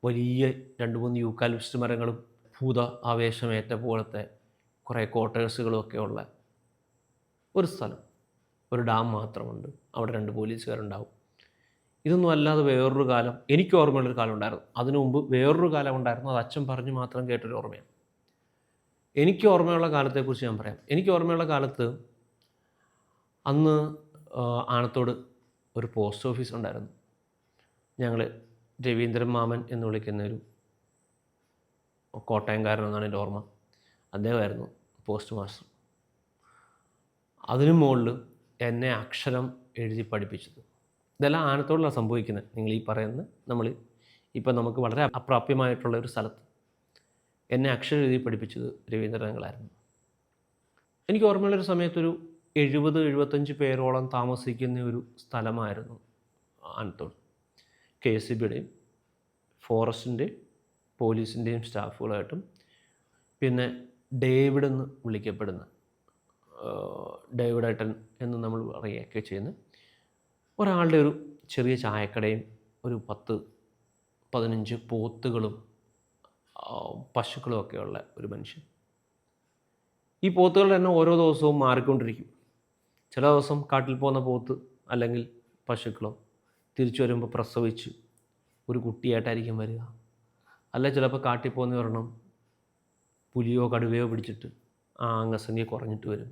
വലിയ 2-3 യൂക്കാലിപ്റ്റസ് മരങ്ങളും ഭൂത ആവേശമേറ്റ പോലത്തെ കുറേ ക്വാർട്ടേഴ്സുകളും ഒക്കെ ഉള്ള ഒരു സ്ഥലം, ഒരു ഡാം മാത്രമുണ്ട്. അവിടെ 2 പോലീസുകാരുണ്ടാവും. ഇതൊന്നും അല്ലാതെ വേറൊരു കാലം എനിക്ക് ഓർമ്മയുള്ളൊരു കാലം ഉണ്ടായിരുന്നു. അതിനു മുമ്പ് വേറൊരു കാലം ഉണ്ടായിരുന്നു, അത് അച്ഛൻ പറഞ്ഞ് മാത്രം കേട്ടൊരു ഓർമ്മയാണ്. എനിക്ക് ഓർമ്മയുള്ള കാലത്തെക്കുറിച്ച് ഞാൻ പറയാം. എനിക്ക് ഓർമ്മയുള്ള കാലത്ത് അന്ന് ആനത്തോട് ഒരു പോസ്റ്റ് ഓഫീസ് ഉണ്ടായിരുന്നു. ഞങ്ങൾ രവീന്ദ്രൻ മാമൻ എന്ന് വിളിക്കുന്നൊരു കോട്ടയംകാരനെന്നാണ് എൻ്റെ ഓർമ്മ. അദ്ദേഹമായിരുന്നു പോസ്റ്റ് മാസ്റ്റർ. അതിനു മുകളിൽ എന്നെ അക്ഷരം എഴുതി പഠിപ്പിച്ചത്. ഇതെല്ലാം ആനത്തോടിലാണ് സംഭവിക്കുന്നത്. നിങ്ങൾ ഈ പറയുന്ന ഇപ്പം നമുക്ക് വളരെ അപ്രാപ്യമായിട്ടുള്ള ഒരു സ്ഥലത്ത് എന്നെ അക്ഷരം എഴുതി പഠിപ്പിച്ചത് രവീന്ദ്രനങ്ങളായിരുന്നു. എനിക്ക് ഓർമ്മയുള്ളൊരു സമയത്തൊരു 70-75 പേരോളം താമസിക്കുന്ന ഒരു സ്ഥലമായിരുന്നു ആനത്തോട്. KSEBയുടെയും ഫോറസ്റ്റിൻ്റെയും പോലീസിൻ്റെയും സ്റ്റാഫുകളായിട്ടും പിന്നെ ഡേവിഡ് എന്ന് വിളിക്കപ്പെടുന്ന ഡേവിഡ് ഏട്ടൻ എന്ന് നമ്മൾ പറയുകയൊക്കെ ചെയ്യുന്ന ഒരാളുടെ ഒരു ചെറിയ ചായക്കടയും ഒരു 10-15 പോത്തുകളും പശുക്കളും ഒക്കെയുള്ള ഒരു മനുഷ്യൻ. ഈ പോത്തുകൾ തന്നെ ഓരോ ദിവസവും മാറിക്കൊണ്ടിരിക്കും. ചില ദിവസം കാട്ടിൽ പോകുന്ന പോത്ത് അല്ലെങ്കിൽ പശുക്കളോ തിരിച്ചു വരുമ്പോൾ പ്രസവിച്ച് ഒരു കുട്ടിയായിട്ടായിരിക്കും വരിക. അല്ല ചിലപ്പോൾ കാട്ടിൽ പോകുന്ന ഒരെണ്ണം പുലിയോ കടുവയോ പിടിച്ചിട്ട് ആ അംഗസംഖ്യ കുറഞ്ഞിട്ട് വരും.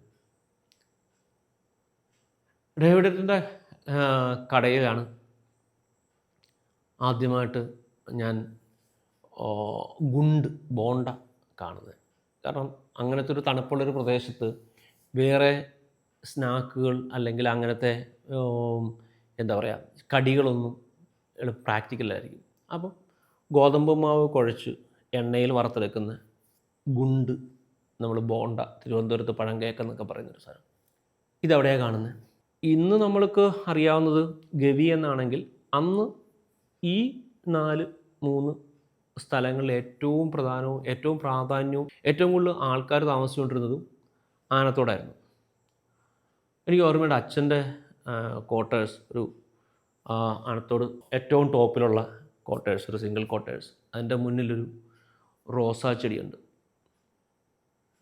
ഡേവിഡിൻ്റെ കടയിലാണ് ആദ്യമായിട്ട് ഞാൻ ഗുണ്ട് ബോണ്ട കാണുന്നത്. കാരണം അങ്ങനത്തെ ഒരു തണുപ്പുള്ളൊരു പ്രദേശത്ത് വേറെ സ്നാക്കുകൾ അല്ലെങ്കിൽ അങ്ങനത്തെ എന്താ പറയുക കടികളൊന്നും പ്രാക്ടിക്കലായിരിക്കും. അപ്പം ഗോതമ്പ് മാവ് കുഴച്ച് എണ്ണയിൽ വറുത്തെടുക്കുന്ന ഗുണ്ട്, നമ്മൾ ബോണ്ട, തിരുവനന്തപുരത്ത് പഴം കേക്കെന്നൊക്കെ പറയുന്നൊരു സാധനം, ഇതവിടെയാണ് കാണുന്നത്. ഇന്ന് നമ്മൾക്ക് അറിയാവുന്നത് ഗവി എന്നാണെങ്കിൽ അന്ന് ഈ 3 സ്ഥലങ്ങളിൽ ഏറ്റവും പ്രധാനവും ഏറ്റവും പ്രാധാന്യവും ഏറ്റവും കൂടുതൽ ആൾക്കാർ താമസിച്ചുകൊണ്ടിരുന്നതും ആനത്തോടായിരുന്നു. എനിക്ക് ഓർമ്മയുണ്ട് അച്ഛൻ്റെ ക്വാർട്ടേഴ്സ്, ഒരു ആനത്തോട് ഏറ്റവും ടോപ്പിലുള്ള ക്വാർട്ടേഴ്സ്, ഒരു സിംഗിൾ ക്വാർട്ടേഴ്സ്, അതിൻ്റെ മുന്നിലൊരു റോസാ ചെടിയുണ്ട്.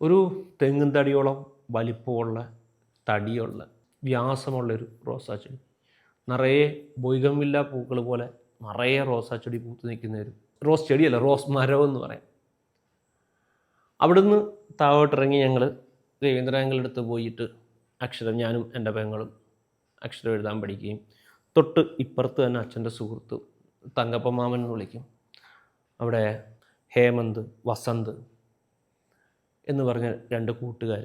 ഒരു തെങ്ങിൻ തടിയോളം വലിപ്പമുള്ള തടിയുള്ള വ്യാസമുള്ളൊരു റോസാ ചെടി, നിറയെ ബൊയ്ഗൻവില്ല പൂക്കൾ പോലെ നിറയെ റോസാ ചെടി പൂത്ത് നിൽക്കുന്ന ഒരു റോസ് ചെടിയല്ല, റോസ് മരം എന്ന് പറയാം. അവിടുന്ന് താഴോട്ടിറങ്ങി ഞങ്ങൾ രവീന്ദ്രനാഥടുത്ത് പോയിട്ട് ഞാനും എൻ്റെ പെങ്ങളും അക്ഷരം എഴുതാൻ പഠിക്കുകയും തൊട്ട് ഇപ്പുറത്ത് തന്നെ അച്ഛൻ്റെ സുഹൃത്ത് തങ്കപ്പ മാമൻ എന്ന് വിളിക്കും, അവിടെ ഹേമന്ത്, വസന്ത് എന്ന് പറഞ്ഞ 2 കൂട്ടുകാർ,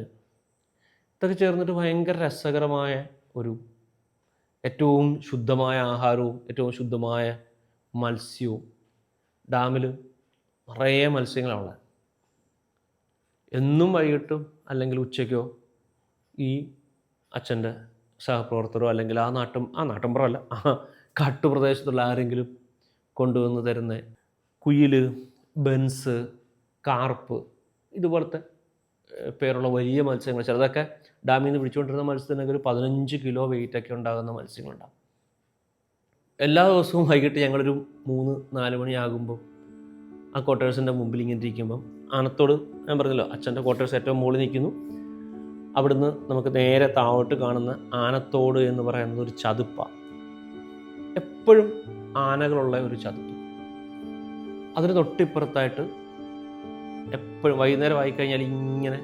ഇതൊക്കെ ചേർന്നിട്ട് ഭയങ്കര രസകരമായ ഒരു, ഏറ്റവും ശുദ്ധമായ ആഹാരവും ഏറ്റവും ശുദ്ധമായ മത്സ്യവും, ഡാമിൽ നിറയെ മത്സ്യങ്ങളാണ്. എന്നും വൈകിട്ടും അല്ലെങ്കിൽ ഉച്ചയ്ക്കോ ഈ അച്ഛൻ്റെ സഹപ്രവർത്തകരോ അല്ലെങ്കിൽ ആ നാട്ടിൻപുറമല്ല, കാട്ടുപ്രദേശത്തുള്ള ആരെങ്കിലും കൊണ്ടുവന്ന് തരുന്ന കുയിൽ, ബെൻസ്, കാർപ്പ്, ഇതുപോലത്തെ പേരുള്ള വലിയ മത്സ്യങ്ങൾ, ചിലതൊക്കെ ഡാമിൽ നിന്ന് പിടിച്ചുകൊണ്ടിരുന്ന മത്സ്യത്തിനൊക്കെ ഒരു 15 കിലോ വെയിറ്റൊക്കെ ഉണ്ടാകുന്ന മത്സ്യങ്ങളുണ്ടാകും. എല്ലാ ദിവസവും വൈകിട്ട് ഞങ്ങളൊരു 3-4 മണിയാകുമ്പോൾ ആ ക്വാർട്ടേഴ്സിൻ്റെ മുമ്പിൽ ഇങ്ങനെ ഇരിക്കുമ്പം ആനത്തോട്, ഞാൻ പറഞ്ഞല്ലോ അച്ഛൻ്റെ ക്വാർട്ടേഴ്സ് ഏറ്റവും മുകളിൽ നിൽക്കുന്നു, അവിടുന്ന് നമുക്ക് നേരെ താഴോട്ട് കാണുന്ന ആനത്തോട് എന്ന് പറയുന്നത് ഒരു ചതുപ്പാണ്, എപ്പോഴും ആനകളുള്ള ഒരു ചതുപ്പ്. അതിന് തൊട്ടിപ്പുറത്തായിട്ട് എപ്പോഴും വൈകുന്നേരം ആയിക്കഴിഞ്ഞാൽ ഇങ്ങനെ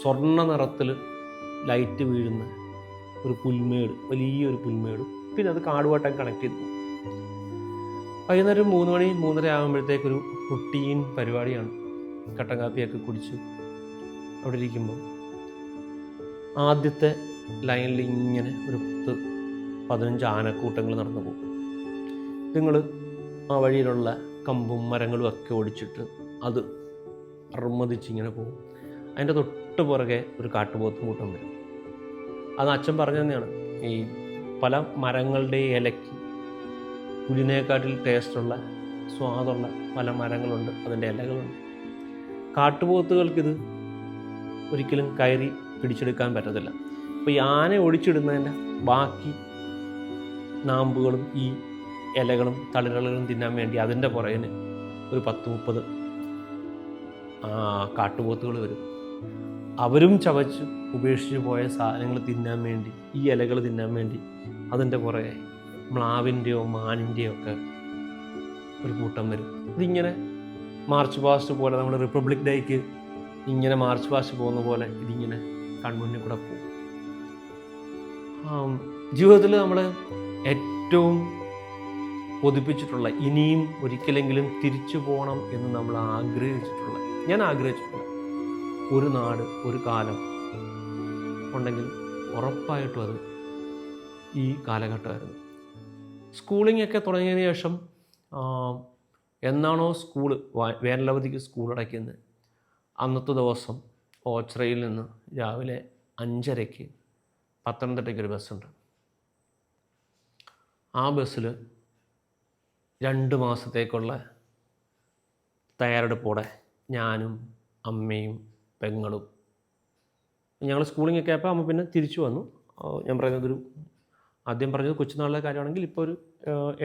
സ്വർണ്ണ നിറത്തിൽ ലൈറ്റ് വീഴുന്ന ഒരു പുൽമേട്, വലിയൊരു പുൽമേട്, പിന്നെ അത് കാടുമായിട്ടൊക്കെ കണക്ട് ചെയ്തു. വൈകുന്നേരം 3 മണി 3:30 ആകുമ്പോഴത്തേക്കൊരു റുട്ടീൻ പരിപാടിയാണ്. കട്ടൻ കാപ്പിയൊക്കെ കുടിച്ച് അവിടെ ഇരിക്കുമ്പോൾ ആദ്യത്തെ ലൈനിൽ ഇങ്ങനെ ഒരു 10-15 ആനക്കൂട്ടങ്ങൾ നടന്നു പോകും. നിങ്ങൾ ആ വഴിയിലുള്ള കമ്പും മരങ്ങളും ഒക്കെ ഓടിച്ചിട്ട് അത് അറുമതിച്ചിങ്ങനെ പോകും. അതിൻ്റെ തൊട്ട് പുറകെ ഒരു കാട്ടുപോത്തും കൂട്ടം വരും. അത് അച്ഛൻ പറഞ്ഞു തന്നെയാണ്, ഈ പല മരങ്ങളുടെ ഇലയ്ക്ക് പുലിനേക്കാട്ടിൽ ടേസ്റ്റുള്ള സ്വാദുള്ള പല മരങ്ങളുണ്ട്, അതിൻ്റെ ഇലകളുണ്ട്. കാട്ടുപോത്തുകൾക്കിത് ഒരിക്കലും കയറി പിടിച്ചെടുക്കാൻ പറ്റത്തില്ല. അപ്പോൾ ഈ ആന ഒടിച്ചിടുന്നതിൻ്റെ ബാക്കി നാമ്പുകളും ഈ ഇലകളും തളിരളുകളും തിന്നാൻ വേണ്ടി അതിൻ്റെ പുറകിന് ഒരു 10-30 കാട്ടുപോത്തുകൾ വരും. അവരും ചവച്ച് ഉപേക്ഷിച്ച് പോയ സാധനങ്ങൾ തിന്നാൻ വേണ്ടി, ഈ ഇലകൾ തിന്നാൻ വേണ്ടി അതിൻ്റെ പുറകെ മ്ലാവിൻ്റെയോ മാനിൻ്റെയോ ഒക്കെ ഒരു കൂട്ടം വരും. ഇതിങ്ങനെ മാർച്ച് പാസ്റ്റ് പോലെ, നമ്മൾ റിപ്പബ്ലിക് ഡേക്ക് ഇങ്ങനെ മാർച്ച് പാസ്റ്റ് പോകുന്ന പോലെ ഇതിങ്ങനെ കൺമുന്നിൽ കൂടെ പോകും. ജീവിതത്തിൽ നമ്മൾ ഏറ്റവും കൊതിപ്പിച്ചിട്ടുള്ള, ഇനിയും ഒരിക്കലെങ്കിലും തിരിച്ചു പോകണം എന്ന് നമ്മൾ ഞാൻ ആഗ്രഹിച്ചിട്ടുള്ള ഒരു നാട്, ഒരു കാലം ഉണ്ടെങ്കിൽ ഉറപ്പായിട്ടും അത് ഈ കാലഘട്ടമായിരുന്നു. സ്കൂളിംഗ് ഒക്കെ തുടങ്ങിയതിന് ശേഷം എന്നാണോ വേനലവധിക്ക് സ്കൂൾ അടയ്ക്കുന്നത്, അന്നത്തെ ദിവസം ഓച്ചിറയിൽ നിന്ന് രാവിലെ 5:30 പത്തനംതിട്ടയ്ക്കൊരു ബസ്സുണ്ട്. ആ ബസ്സിൽ 2 മാസത്തേക്കുള്ള തയ്യാറെടുപ്പോടെ ഞാനും അമ്മയും പെങ്ങളും, ഞങ്ങൾ സ്കൂളിംഗ് ഒക്കെ ആയപ്പോൾ അമ്മ പിന്നെ തിരിച്ചു വന്നു. ഞാൻ പറയുന്നതൊരു, ആദ്യം പറഞ്ഞത് കൊച്ചുനാളിലെ കാര്യമാണെങ്കിൽ ഇപ്പോൾ ഒരു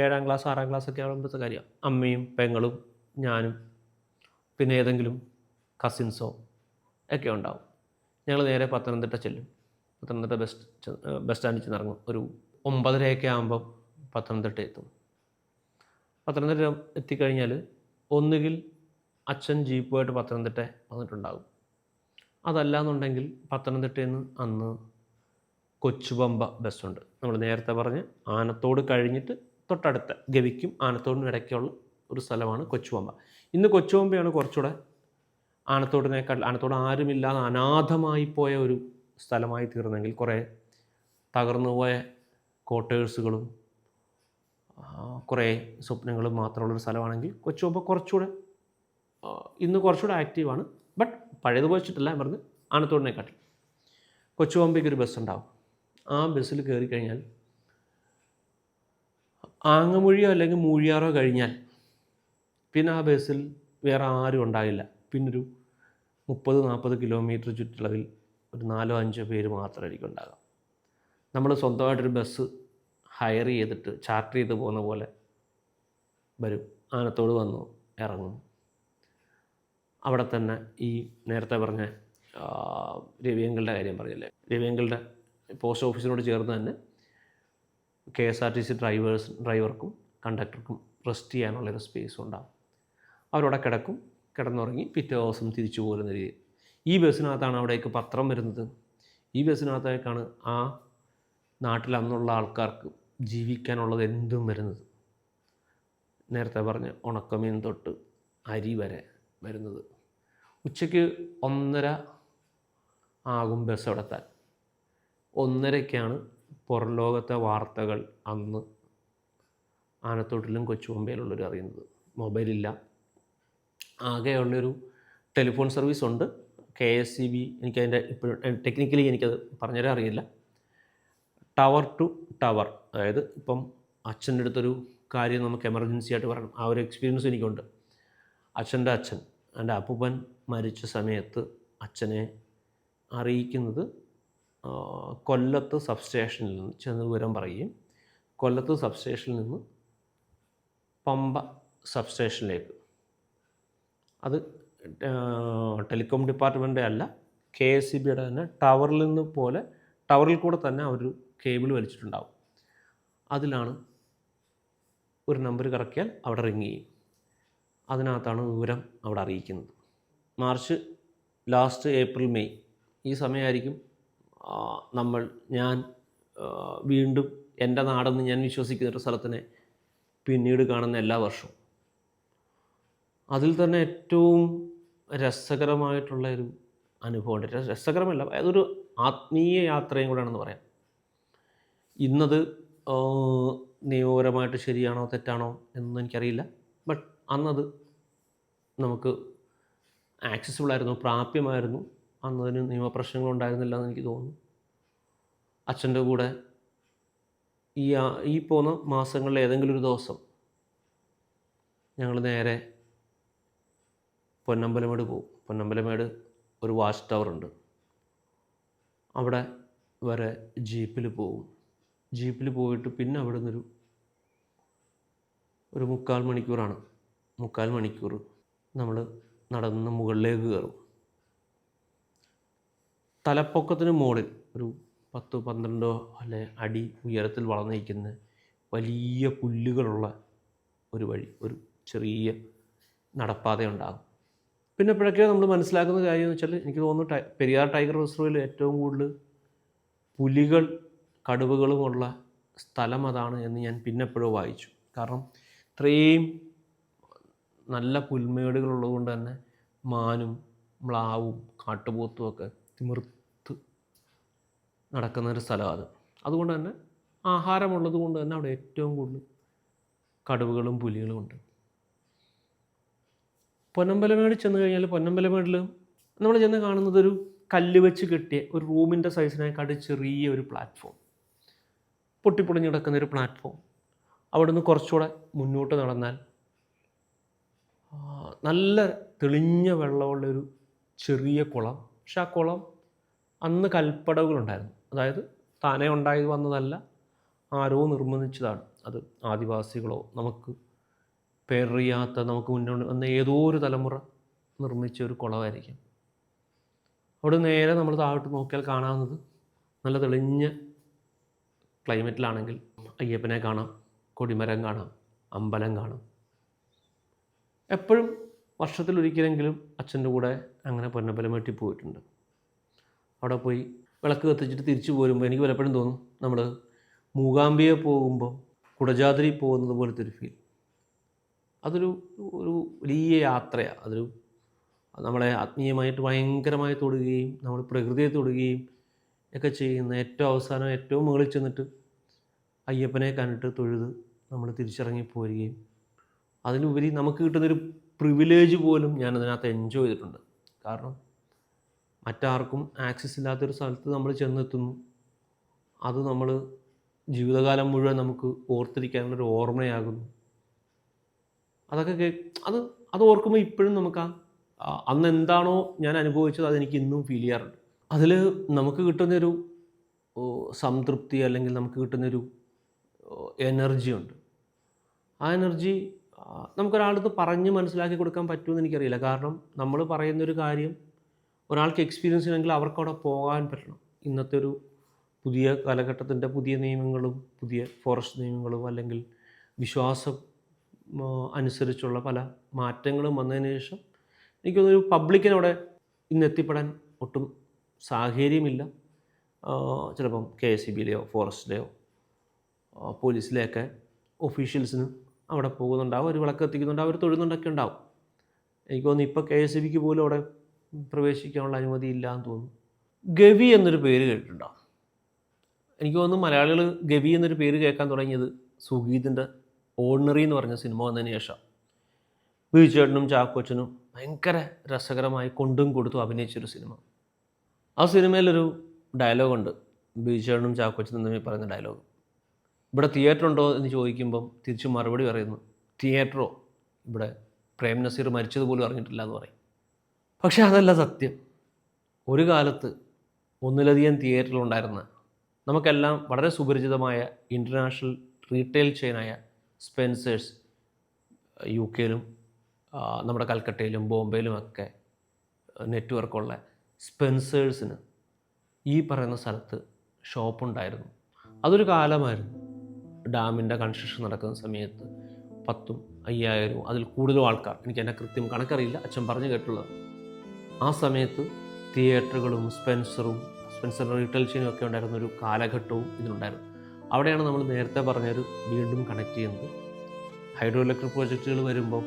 7ാം ക്ലാസ് 6ാം ക്ലാസ് ഒക്കെ ആകുമ്പോഴത്തെ കാര്യമാണ്. അമ്മയും പെങ്ങളും ഞാനും പിന്നെ ഏതെങ്കിലും കസിൻസോ ഒക്കെ ഉണ്ടാവും. ഞങ്ങൾ നേരെ പത്തനംതിട്ട ചെല്ലും. പത്തനംതിട്ട ബസ് സ്റ്റാൻഡിൽ ചെന്നിറങ്ങും. ഒരു 9:30 ആകുമ്പം പത്തനംതിട്ട എത്തും. പത്തനംതിട്ട എത്തിക്കഴിഞ്ഞാൽ ഒന്നുകിൽ അച്ഛൻ ജീപ്പുമായിട്ട് പത്തനംതിട്ട വന്നിട്ടുണ്ടാകും, അതല്ലാന്നുണ്ടെങ്കിൽ പത്തനംതിട്ടയിൽ നിന്ന് അന്ന് കൊച്ചുപമ്പ ബസ്സുണ്ട്. നമ്മൾ നേരത്തെ പറഞ്ഞ് ആനത്തോട് കഴിഞ്ഞിട്ട് തൊട്ടടുത്ത ഗവിക്കും ആനത്തോടിനും ഇടയ്ക്കുള്ള ഒരു സ്ഥലമാണ് കൊച്ചുപമ്പ. ഇന്ന് കൊച്ചുപമ്പയാണ് കുറച്ചുകൂടെ ആനത്തോട് ആരുമില്ലാതെ അനാഥമായി പോയ ഒരു സ്ഥലമായി തീർന്നെങ്കിൽ, കുറേ തകർന്നു പോയ ക്വാർട്ടേഴ്സുകളും കുറേ സ്വപ്നങ്ങൾ മാത്രമുള്ളൊരു സ്ഥലമാണെങ്കിൽ കൊച്ചുപമ്പ കുറച്ചുകൂടെ ഇന്ന് കുറച്ചുകൂടെ ആക്റ്റീവാണ്. ബട്ട് പഴയതുപോലെ വെച്ചിട്ടല്ല ഞാൻ പറഞ്ഞത്, ആനത്തോടിനെക്കാട്ടിൽ. കൊച്ചുപമ്പയ്ക്ക് ഒരു ബസ് ഉണ്ടാവും. ആ ബസ്സിൽ കയറി കഴിഞ്ഞാൽ ആങ്ങമൂഴിയോ അല്ലെങ്കിൽ മൂഴിയാറോ കഴിഞ്ഞാൽ പിന്നെ ആ ബസ്സിൽ വേറെ ആരും ഉണ്ടാകില്ല. പിന്നൊരു 30-40 കിലോമീറ്റർ ചുറ്റളവിൽ ഒരു 4-5 പേര് മാത്രമായിരിക്കും ഉണ്ടാകുക. നമ്മൾ സ്വന്തമായിട്ടൊരു ബസ് ഹയർ ചെയ്തിട്ട് ചാർട്ടർ ചെയ്ത് പോകുന്ന പോലെ വരും. ആനത്തോട് വന്നു ഇറങ്ങും. അവിടെ തന്നെ ഈ നേരത്തെ പറഞ്ഞ രവിയങ്കളുടെ കാര്യം പറഞ്ഞില്ലേ, രവിയങ്കളുടെ പോസ്റ്റ് ഓഫീസിനോട് ചേർന്ന് തന്നെ KSRTC ഡ്രൈവർക്കും കണ്ടക്ടർക്കും റെസ്റ്റ് ചെയ്യാനുള്ളൊരു സ്പേസും ഉണ്ടാകും. അവരവിടെ കിടക്കും, കിടന്നുറങ്ങി പിറ്റേ ദിവസം തിരിച്ചു പോരുന്ന രീതി. ഈ ബസ്സിനകത്താണ് അവിടേക്ക് പത്രം വരുന്നത്. ഈ ബസ്സിനകത്തേക്കാണ് ആ നാട്ടിൽ അന്നുള്ള ആൾക്കാർക്ക് ജീവിക്കാനുള്ളത് എന്തും വരുന്നത്. നേരത്തെ പറഞ്ഞ് ഉണക്കമീൻ തൊട്ട് അരി വരെ വരുന്നത്. ഉച്ചയ്ക്ക് 1:30 ആകും ബസ് അവിടെ എത്താൻ. 1:30ക്കാണ് പുറം ലോകത്തെ വാർത്തകൾ അന്ന് ആനത്തോട്ടിലും കൊച്ചുപമ്പയിലുള്ളവർ അറിയുന്നത്. മൊബൈലില്ല, ആകെയുള്ളൊരു ടെലിഫോൺ സർവീസ് ഉണ്ട്, KSEB. എനിക്കതിൻ്റെ ഇപ്പോഴും ടെക്നിക്കലി എനിക്കത് പറഞ്ഞുതരാൻ അറിയില്ല. ടവർ ടു ടവർ, അതായത് ഇപ്പം അച്ഛൻ്റെ അടുത്തൊരു കാര്യം നമുക്ക് എമർജൻസി ആയിട്ട് പറയണം, ആ ഒരു എക്സ്പീരിയൻസ് എനിക്കുണ്ട്. അച്ഛൻ്റെ അച്ഛൻ, എൻ്റെ അപ്പൂപ്പൻ മരിച്ച സമയത്ത് അച്ഛനെ അറിയിക്കുന്നത് കൊല്ലത്ത് സബ്സ്റ്റേഷനിൽ നിന്ന് ചെന്ന് വിവരം പറയുകയും കൊല്ലത്ത് സബ്സ്റ്റേഷനിൽ നിന്ന് പമ്പ സബ്സ്റ്റേഷനിലേക്ക്, അത് ടെലികോം ഡിപ്പാർട്ട്മെൻ്റ് അല്ല, KSEBയുടെ തന്നെ ടവറിൽ നിന്ന് പോലെ ടവറിൽ കൂടെ തന്നെ ഒരു കേബിൾ വലിച്ചിട്ടുണ്ടാവും. അതിലാണ് ഒരു നമ്പർ കറക്കിയാൽ അവിടെ റിങ് ചെയ്യും. അതിനകത്താണ് വിവരം അവിടെ അറിയിക്കുന്നത്. മാർച്ച് ലാസ്റ്റ്, ഏപ്രിൽ, മെയ് ഈ സമയമായിരിക്കും ഞാൻ വീണ്ടും എൻ്റെ നാടെന്ന് ഞാൻ വിശ്വസിക്കുന്ന ഒരു സ്ഥലത്തിനെ പിന്നീട് കാണുന്ന എല്ലാ വർഷവും. അതിൽ തന്നെ ഏറ്റവും രസകരമായിട്ടുള്ള ഒരു അനുഭവമുണ്ട്. രസകരമല്ല, അതൊരു ആത്മീയ യാത്രയും കൂടെയാണെന്ന് പറയാം. ഇന്നത് നിയമപരമായിട്ട് ശരിയാണോ തെറ്റാണോ എന്നൊന്നും എനിക്കറിയില്ല. ബട്ട് അന്നത് നമുക്ക് ആക്സസിബിളായിരുന്നു, പ്രാപ്യമായിരുന്നു. അന്നതിന് നിയമപ്രശ്നങ്ങളുണ്ടായിരുന്നില്ല എന്ന് എനിക്ക് തോന്നുന്നു. അച്ഛൻ്റെ കൂടെ ഈ പോകുന്ന മാസങ്ങളിൽ ഏതെങ്കിലും ഒരു ദിവസം ഞങ്ങൾ നേരെ പൊന്നമ്പലമേട് പോകും. പൊന്നമ്പലമേട് ഒരു വാച്ച് ടവറുണ്ട്, അവിടെ വരെ ജീപ്പിൽ പോകും. ജീപ്പിൽ പോയിട്ട് പിന്നെ അവിടെ നിന്നൊരു 3/4 മണിക്കൂറാണ്, 3/4 മണിക്കൂർ നമ്മൾ നടന്ന് മുകളിലേക്ക് കയറും. തലപ്പൊക്കത്തിന് മുകളിൽ ഒരു 10-12 അടി ഉയരത്തിൽ വളർന്നിരിക്കുന്ന വലിയ പുല്ലുകളുള്ള ഒരു വഴി, ഒരു ചെറിയ നടപ്പാതയുണ്ടാകും. പിന്നെ ഇപ്പോഴൊക്കെ നമ്മൾ മനസ്സിലാക്കുന്ന കാര്യം എന്ന് വെച്ചാൽ, എനിക്ക് തോന്നുന്നു പെരിയാർ ടൈഗർ റിസർവിൽ ഏറ്റവും കൂടുതൽ പുലികൾ കടുവകളുമുള്ള സ്ഥലം അതാണ് എന്ന് ഞാൻ പിന്നെ എപ്പോഴും വായിച്ചു. കാരണം ഇത്രയും നല്ല പുൽമേടുകളുള്ളത് കൊണ്ട് തന്നെ മാനും മ്ലാവും കാട്ടുപോത്തും ഒക്കെ തിമിർത്ത് നടക്കുന്നൊരു സ്ഥലമാണ്. അതുകൊണ്ട് തന്നെ ആഹാരമുള്ളത് കൊണ്ട് തന്നെ അവിടെ ഏറ്റവും കൂടുതൽ കടുവകളും പുലികളും ഉണ്ട്. പൊന്നമ്പലമേട് ചെന്ന് കഴിഞ്ഞാൽ പൊന്നമ്പലമേടിൽ നമ്മൾ ചെന്ന് കാണുന്നത് ഒരു കല്ല് വെച്ച് കെട്ടിയ ഒരു റൂമിൻ്റെ സൈസിനേക്കാട്ട് ചെറിയ ഒരു പ്ലാറ്റ്ഫോം, പൊട്ടിപ്പൊളിഞ്ഞ് കിടക്കുന്നൊരു പ്ലാറ്റ്ഫോം. അവിടെ നിന്ന് കുറച്ചുകൂടെ മുന്നോട്ട് നടന്നാൽ നല്ല തെളിഞ്ഞ വെള്ളമുള്ളൊരു ചെറിയ കുളം. പക്ഷെ ആ കുളം അന്ന് കൽപ്പടവുകളുണ്ടായിരുന്നു, അതായത് താനേ ഉണ്ടായി വന്നതല്ല, ആരോ നിർമ്മിച്ചതാണ്. അത് ആദിവാസികളോ നമുക്ക് പേരറിയാത്ത, നമുക്ക് മുന്നോട്ട് വന്ന ഏതോ ഒരു തലമുറ നിർമ്മിച്ച ഒരു കുളമായിരിക്കും. അവിടെ നേരെ നമ്മൾ താഴോട്ട് നോക്കിയാൽ കാണാവുന്നത് നല്ല തെളിഞ്ഞ ക്ലൈമറ്റിലാണെങ്കിൽ അയ്യപ്പനെ കാണാം, കൊടിമരം കാണാം, അമ്പലം കാണാം. എപ്പോഴും വർഷത്തിലൊരിക്കലെങ്കിലും അച്ഛൻ്റെ കൂടെ അങ്ങനെ പൊന്നമ്പലമേട്ടിൽ പോയിട്ടുണ്ട്. അവിടെ പോയി വിളക്ക് കത്തിച്ചിട്ട് തിരിച്ചു പോരുമ്പോൾ എനിക്ക് പലപ്പോഴും തോന്നും നമ്മൾ മൂകാംബിയെ പോകുമ്പോൾ കുടജാദ്രി പോകുന്നത് പോലത്തെ ഒരു ഫീൽ. അതൊരു വലിയ യാത്രയാണ്. നമ്മളെ ആത്മീയമായിട്ട് ഭയങ്കരമായി തൊടുകയും നമ്മൾ പ്രകൃതിയെ തൊടുകയും ഒക്കെ ചെയ്യുന്ന, ഏറ്റവും അവസാനം ഏറ്റവും മുകളിൽ ചെന്നിട്ട് അയ്യപ്പനെ കണ്ടിട്ട് തൊഴുത് നമ്മൾ തിരിച്ചിറങ്ങി പോരുകയും അതിലുപരി നമുക്ക് കിട്ടുന്നൊരു പ്രിവിലേജ് പോലും ഞാനതിനകത്ത് എൻജോയ് ചെയ്തിട്ടുണ്ട്. കാരണം മറ്റാർക്കും ആക്സസ് ഇല്ലാത്തൊരു സ്ഥലത്ത് നമ്മൾ ചെന്നെത്തുന്നു. അത് നമ്മൾ ജീവിതകാലം മുഴുവൻ നമുക്ക് ഓർത്തിരിക്കാനുള്ളൊരു ഓർമ്മയാകുന്നു. അതൊക്കെ അത് അത് ഓർക്കുമ്പോൾ ഇപ്പോഴും നമുക്ക് അന്ന് എന്താണോ ഞാൻ അനുഭവിച്ചത് അതെനിക്ക് ഇന്നും ഫീൽ ചെയ്യാറുണ്ട്. അതിൽ നമുക്ക് കിട്ടുന്നൊരു സംതൃപ്തി അല്ലെങ്കിൽ നമുക്ക് കിട്ടുന്നൊരു എനർജി ഉണ്ട്. ആ എനർജി നമുക്കൊരാളടുത്ത് പറഞ്ഞ് മനസ്സിലാക്കി കൊടുക്കാൻ പറ്റുമെന്ന് എനിക്കറിയില്ല. കാരണം നമ്മൾ പറയുന്നൊരു കാര്യം ഒരാൾക്ക് എക്സ്പീരിയൻസ് ചെയ്യണമെങ്കിൽ അവർക്കവിടെ പോകാൻ പറ്റണം. ഇന്നത്തെ ഒരു പുതിയ കാലഘട്ടത്തിൻ്റെ പുതിയ നിയമങ്ങളും പുതിയ ഫോറസ്റ്റ് നിയമങ്ങളും അല്ലെങ്കിൽ വിശ്വാസം അനുസരിച്ചുള്ള പല മാറ്റങ്ങളും വന്നതിന് ശേഷം എനിക്ക് തോന്നുന്നു പബ്ലിക്കിനവിടെ ഇന്ന് എത്തിപ്പെടാൻ ഒട്ടും സാഹചര്യമില്ല. ചിലപ്പം KSEBിലെയോ ഫോറസ്റ്റിലെയോ പോലീസിലെയൊക്കെ ഒഫീഷ്യൽസിന് അവിടെ പോകുന്നുണ്ടാവും, അവർ വിളക്ക് എത്തിക്കുന്നുണ്ടാവും, അവർ തൊഴുന്നുണ്ടൊക്കെ ഉണ്ടാവും. എനിക്ക് തോന്നുന്നു ഇപ്പോൾ KSEBിക്ക് പോലും അവിടെ പ്രവേശിക്കാനുള്ള അനുമതി ഇല്ല എന്ന് തോന്നുന്നു. ഗവി എന്നൊരു പേര് കേട്ടിട്ടുണ്ടോ? എനിക്ക് തോന്നുന്നു മലയാളികൾ ഗവി എന്നൊരു പേര് കേൾക്കാൻ തുടങ്ങിയത് സുഗീതിൻ്റെ ഓർഡിനറി എന്ന് പറഞ്ഞ സിനിമ വന്നതിന് ശേഷം. ബിജുചേട്ടനും ചാക്കോച്ചനും ഭയങ്കര രസകരമായി കൊണ്ടും കൊടുത്തും അഭിനയിച്ചൊരു സിനിമ. ആ സിനിമയിലൊരു ഡയലോഗുണ്ട്, ബിജുചേട്ടനും ചാക്കോച്ചനും തമ്മിൽ പറയുന്ന ഡയലോഗ്. ഇവിടെ തിയേറ്റർ ഉണ്ടോ എന്ന് ചോദിക്കുമ്പം തിരിച്ച് മറുപടി പറയുന്നു, തിയേറ്ററോ, ഇവിടെ പ്രേം നസീർ മരിച്ചതുപോലും അറിഞ്ഞിട്ടില്ല എന്ന് പറയും. പക്ഷേ അതല്ല സത്യം. ഒരു കാലത്ത് ഒന്നിലധികം തിയേറ്ററിലുണ്ടായിരുന്ന നമുക്കെല്ലാം വളരെ സുപരിചിതമായ ഇൻ്റർനാഷണൽ റീറ്റെയിൽ ചെയിനായ സ്പെൻസേഴ്സ്, UK നമ്മുടെ കൽക്കട്ടയിലും ബോംബെയിലുമൊക്കെ നെറ്റ്വർക്കുള്ള സ്പെൻസേഴ്സിന് ഈ പറയുന്ന സ്ഥലത്ത് ഷോപ്പുണ്ടായിരുന്നു. അതൊരു കാലമായിരുന്നു. ഡാമിൻ്റെ കൺസ്ട്രക്ഷൻ നടക്കുന്ന സമയത്ത് 10,000, 5,000 അതിൽ കൂടുതലും ആൾക്കാർ, എനിക്ക് എൻ്റെ കൃത്യം കണക്കറിയില്ല, അച്ഛൻ പറഞ്ഞു കേട്ടുള്ളത്. ആ സമയത്ത് തിയേറ്ററുകളും സ്പെൻസർ റീറ്റെയിൽ ചെയിനും ഒക്കെ ഉണ്ടായിരുന്നൊരു കാലഘട്ടവും ഇതിനുണ്ടായിരുന്നു. അവിടെയാണ് നമ്മൾ നേരത്തെ പറഞ്ഞൊരു വീണ്ടും കണക്ട് ചെയ്യുന്നത്. ഹൈഡ്രോ ഇലക്ട്രിക് പ്രോജക്റ്റുകൾ വരുമ്പോൾ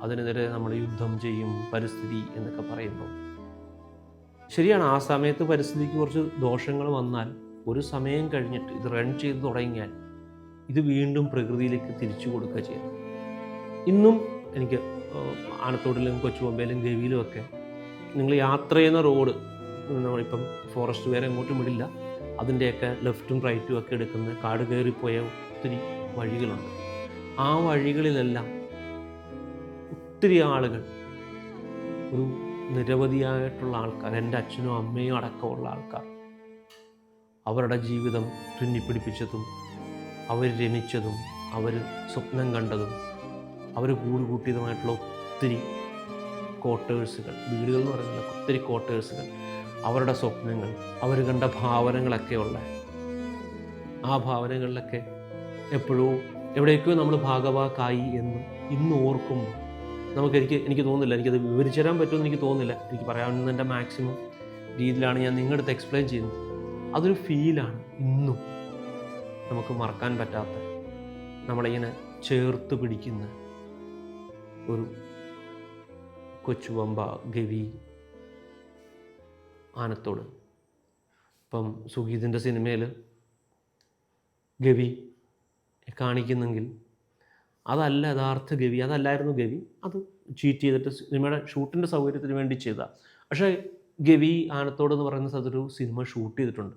അതിനെതിരെ നമ്മൾ യുദ്ധം ചെയ്യും, പരിസ്ഥിതി എന്നൊക്കെ പറയുമ്പോൾ ശരിയാണ്. ആ സമയത്ത് പരിസ്ഥിതിക്ക് കുറച്ച് ദോഷങ്ങൾ വന്നാൽ ഒരു സമയം കഴിഞ്ഞിട്ട് ഇത് റൺ ചെയ്ത് തുടങ്ങിയാൽ ഇത് വീണ്ടും പ്രകൃതിയിലേക്ക് തിരിച്ചു കൊടുക്കുക ചെയ്യും. ഇന്നും എനിക്ക് ആനത്തോടിലും കൊച്ചുബൊമ്പയിലും ഗവിയിലും ഒക്കെ നിങ്ങൾ യാത്ര ചെയ്യുന്ന റോഡ്, നമ്മളിപ്പം ഫോറസ്റ്റ് വേറെ എങ്ങോട്ടും വിടില്ല, അതിൻ്റെയൊക്കെ ലെഫ്റ്റും റൈറ്റും ഒക്കെ എടുക്കുന്ന കാട് കയറിപ്പോയ ഒത്തിരി വഴികളുണ്ട്. ആ വഴികളിലെല്ലാം ഒത്തിരി ആളുകൾ, ഒരു നിരവധിയായിട്ടുള്ള ആൾക്കാർ, എൻ്റെ അച്ഛനും അമ്മയും അടക്കമുള്ള ആൾക്കാർ അവരുടെ ജീവിതം തുന്നിപ്പിടിപ്പിച്ചതും അവർ രമിച്ചതും അവർ സ്വപ്നം കണ്ടതും അവർ കൂടുകൂട്ടിയതുമായിട്ടുള്ള ഒത്തിരി ക്വാർട്ടേഴ്സുകൾ, വീടുകൾ എന്ന് പറയുന്നില്ല, ഒത്തിരി ക്വാർട്ടേഴ്സുകൾ, അവരുടെ സ്വപ്നങ്ങൾ, അവർ കണ്ട ഭാവനകളൊക്കെയുള്ള ആ ഭാവനകളിലൊക്കെ എപ്പോഴോ എവിടേക്കോ നമ്മൾ ഭാഗവാക്കായി എന്ന് ഇന്ന് ഓർക്കുമ്പോൾ എനിക്ക് തോന്നുന്നില്ല, എനിക്കത് വിവരിച്ചു തരാൻ പറ്റുമെന്ന് എനിക്ക് തോന്നുന്നില്ല. എനിക്ക് പറയാവുന്നതിൻ്റെ മാക്സിമം രീതിയിലാണ് ഞാൻ നിങ്ങളുടെ അടുത്ത് എക്സ്പ്ലെയിൻ ചെയ്യുന്നത്. അതൊരു ഫീലാണ് ഇന്നും നമുക്ക് മറക്കാൻ പറ്റാത്ത, നമ്മളിങ്ങനെ ചേർത്ത് പിടിക്കുന്ന ഒരു കൊച്ചുപമ്പ, ഗവി, ആനത്തോട്. ഇപ്പം സുഗീതിൻ്റെ സിനിമയിൽ ഗവി കാണിക്കുന്നെങ്കിൽ അതല്ല യഥാർത്ഥ ഗവി, അതല്ലായിരുന്നു ഗവി, അത് ചീറ്റ് ചെയ്തിട്ട് സിനിമയുടെ ഷൂട്ടിൻ്റെ സൗകര്യത്തിന് വേണ്ടി ചെയ്തതാണ്. പക്ഷേ ഗവി, ആനത്തോട് എന്ന് പറയുന്ന സ്ഥലത്തൊരു സിനിമ ഷൂട്ട് ചെയ്തിട്ടുണ്ട്,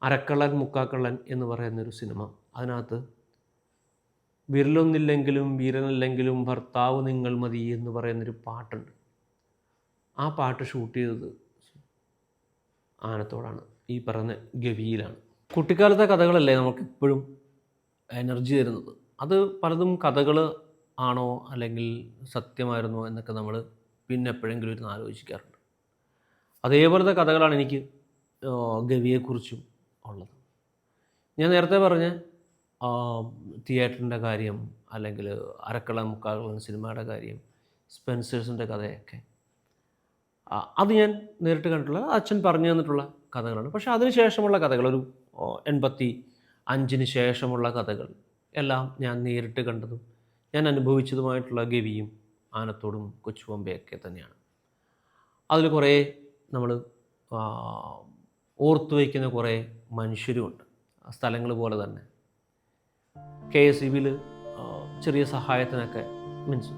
അരക്കള്ളൻ മുക്കാക്കള്ളൻ എന്ന് പറയുന്നൊരു സിനിമ. അതിനകത്ത് വിരലൊന്നില്ലെങ്കിലും വീരനല്ലെങ്കിലും ഭർത്താവ് നിങ്ങൾ മതി എന്ന് പറയുന്നൊരു പാട്ടുണ്ട്. ആ പാട്ട് ഷൂട്ട് ചെയ്തത് ആനത്തോടാണ്, ഈ പറയുന്ന ഗവിയിലാണ്. കുട്ടിക്കാലത്തെ കഥകളല്ലേ നമുക്കിപ്പോഴും എനർജി തരുന്നത്. അത് പലതും കഥകൾ ആണോ അല്ലെങ്കിൽ സത്യമായിരുന്നോ എന്നൊക്കെ നമ്മൾ പിന്നെ എപ്പോഴെങ്കിലും ഇരുന്ന് ആലോചിക്കാറുണ്ട്. അതേപോലത്തെ കഥകളാണ് എനിക്ക് ഗവിയെക്കുറിച്ചും ഉള്ളത്. ഞാൻ നേരത്തെ പറഞ്ഞ തിയേറ്ററിൻ്റെ കാര്യം, അല്ലെങ്കിൽ അരക്കള്ളൻ മുക്കാക്കള്ളൻ സിനിമയുടെ കാര്യം, സ്പെൻസേഴ്സിൻ്റെ കഥയൊക്കെ അത് ഞാൻ നേരിട്ട് കണ്ടിട്ടുള്ള, അച്ഛൻ പറഞ്ഞു തന്നിട്ടുള്ള കഥകളാണ്. പക്ഷേ അതിന് ശേഷമുള്ള കഥകൾ, ഒരു 85 ശേഷമുള്ള കഥകൾ എല്ലാം ഞാൻ നേരിട്ട് കണ്ടതും ഞാൻ അനുഭവിച്ചതുമായിട്ടുള്ള ഗവിയും ആനത്തോടും കൊച്ചുപൊമ്പയൊക്കെ തന്നെയാണ്. അതിൽ കുറേ നമ്മൾ ഓർത്തു വയ്ക്കുന്ന കുറേ മനുഷ്യരുമുണ്ട്, സ്ഥലങ്ങൾ പോലെ തന്നെ. KSEBിൽ ചെറിയ സഹായത്തിനൊക്കെ മീൻസ്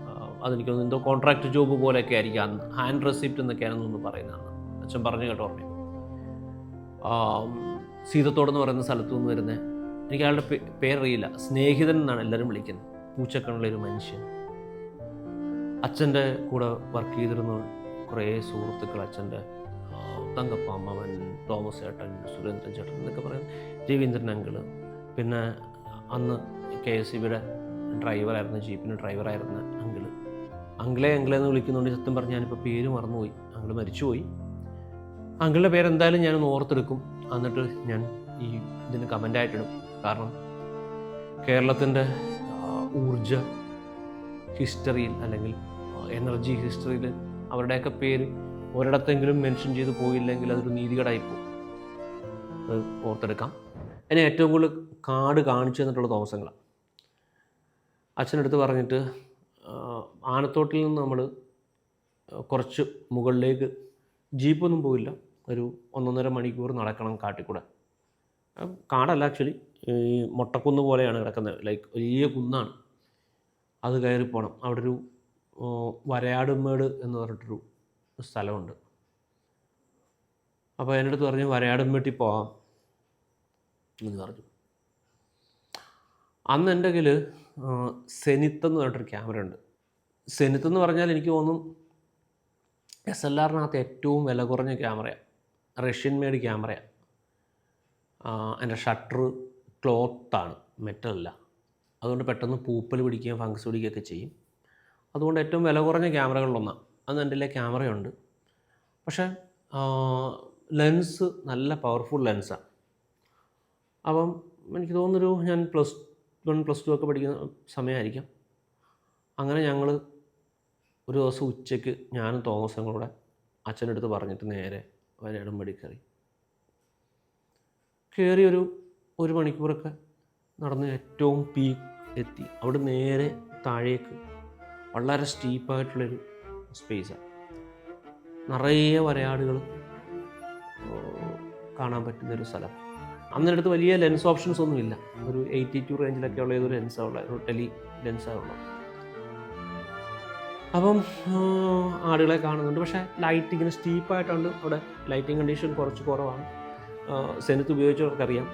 അതെനിക്കൊന്ന് എന്തോ കോൺട്രാക്ട് ജോബ് പോലെയൊക്കെ ആയിരിക്കും അന്ന്, ഹാൻഡ് റെസിപ്റ്റ് എന്നൊക്കെയാണെന്നൊന്ന് പറയുന്നതാണ് അച്ഛൻ പറഞ്ഞു കേട്ടോ ഓർമ്മ. സീതത്തോട് എന്ന് പറയുന്ന സ്ഥലത്തു നിന്ന് വരുന്നത്, എനിക്ക് അയാളുടെ പേരറിയില്ല, സ്നേഹിതൻ എന്നാണ് എല്ലാവരും വിളിക്കുന്നത്, പൂച്ചക്കണ്ണുള്ളൊരു മനുഷ്യൻ. അച്ഛൻ്റെ കൂടെ വർക്ക് ചെയ്തിരുന്ന കുറേ സുഹൃത്തുക്കൾ, അച്ഛൻ്റെ തങ്കപ്പ അമ്മവൻ, തോമസ് ചേട്ടൻ, സുരേന്ദ്രൻ ചേട്ടൻ എന്നൊക്കെ പറയുന്നത്, രവീന്ദ്രൻ അങ്കിള്, പിന്നെ അന്ന് KSEBിയുടെ ഡ്രൈവറായിരുന്നു, ജീപ്പിന് ഡ്രൈവറായിരുന്ന അങ്കിളെ എന്ന് വിളിക്കുന്നുണ്ട്. സത്യം പറഞ്ഞ് ഞാനിപ്പോൾ പേര് മറന്നുപോയി, അങ്കിള് മരിച്ചുപോയി. അങ്കിളുടെ പേരെന്തായാലും ഞാനൊന്ന് ഓർത്തെടുക്കും, എന്നിട്ട് ഞാൻ ഈ ഇതിന് കമൻ്റായിട്ടിടും. കാരണം കേരളത്തിൻ്റെ ഊർജ ഹിസ്റ്ററിയിൽ അല്ലെങ്കിൽ എനർജി ഹിസ്റ്ററിയിൽ അവരുടെയൊക്കെ പേര് ഒരിടത്തെങ്കിലും മെൻഷൻ ചെയ്ത് പോയില്ലെങ്കിൽ അതൊരു നീതികേടായിപ്പോവും. അത് ഓർത്തെടുക്കാം. എന്നെ ഏറ്റവും കൂടുതൽ കാട് കാണിച്ചു തന്നിട്ടുള്ള ദിവസങ്ങളാണ്. അച്ഛനടുത്ത് പറഞ്ഞിട്ട് ആനത്തോട്ടിൽ നിന്ന് നമ്മൾ കുറച്ച് മുകളിലേക്ക് ജീപ്പൊന്നും പോയില്ല, ഒരു 1.5 മണിക്കൂർ നടക്കണം കാട്ടിക്കൂടെ. കാടല്ല ആക്ച്വലി, ഈ മൊട്ടക്കുന്ന് പോലെയാണ് കിടക്കുന്നത്, ലൈക്ക് വലിയ കുന്നാണ്. അത് കയറി പോകണം. അവിടെ ഒരു വരയാടുമേട് എന്ന് പറഞ്ഞിട്ടൊരു സ്ഥലമുണ്ട്. അപ്പോൾ എൻ്റെ അടുത്ത് പറഞ്ഞു വരയാടുമേട്ടിൽ പോകാം എന്ന് പറഞ്ഞു. അന്ന് എൻ്റെ കയ്യിൽ സെനിത്ത് എന്ന് പറഞ്ഞിട്ടൊരു ക്യാമറ ഉണ്ട്. സെനിത്ത് എന്ന് പറഞ്ഞാൽ എനിക്ക് തോന്നും SLRനകത്ത് ഏറ്റവും വില കുറഞ്ഞ ക്യാമറയാണ്, റഷ്യൻ മെയ്ഡ് ക്യാമറയാണ്. എൻ്റെ ഷട്ടർ ക്ലോത്താണ്, മെറ്റലല്ല. അതുകൊണ്ട് പെട്ടെന്ന് പൂപ്പൽ പിടിക്കുകയും ഫംഗ്സ് പിടിക്കുകയൊക്കെ ചെയ്യും. അതുകൊണ്ട് ഏറ്റവും വില കുറഞ്ഞ ക്യാമറകളിലൊന്നാണ്. അന്ന് എൻ്റെ ക്യാമറയുണ്ട്. പക്ഷേ ലെൻസ് നല്ല പവർഫുൾ ലെൻസാണ്. അപ്പം എനിക്ക് തോന്നുന്നൊരു ഞാൻ +1 +2 ഒക്കെ പഠിക്കുന്ന സമയമായിരിക്കാം. അങ്ങനെ ഞങ്ങൾ ഒരു ദിവസം ഉച്ചയ്ക്ക് ഞാനും തോമസും കൂടെ അച്ഛൻ്റെ അടുത്ത് പറഞ്ഞിട്ട് നേരെ വരയാടുംപടി കയറി ഒരു മണിക്കൂറൊക്കെ നടന്ന് ഏറ്റവും പീക്ക് എത്തി. അവിടെ നേരെ താഴേക്ക് വളരെ സ്റ്റീപ്പായിട്ടുള്ളൊരു സ്പേസാണ്, നിറയെ വരയാടുകൾ കാണാൻ പറ്റുന്നൊരു സ്ഥലം. അന്നിടത്ത് വലിയ ലെൻസ് ഓപ്ഷൻസ് ഒന്നുമില്ല, ഒരു 82 റേഞ്ചിലൊക്കെ ഉള്ള ഏതൊരു ലെൻസാണ് ഉള്ളത്, ഒരു ടെലി ലെൻസാണ് ഉള്ളത്. അപ്പം ആടുകളെ കാണുന്നുണ്ട്. പക്ഷേ ലൈറ്റ് ഇങ്ങനെ സ്റ്റീപ്പായിട്ടുണ്ട്, അവിടെ ലൈറ്റിംഗ് കണ്ടീഷൻ കുറച്ച് കുറവാണ്. സെനിത്ത് ഉപയോഗിച്ചവർക്കറിയാം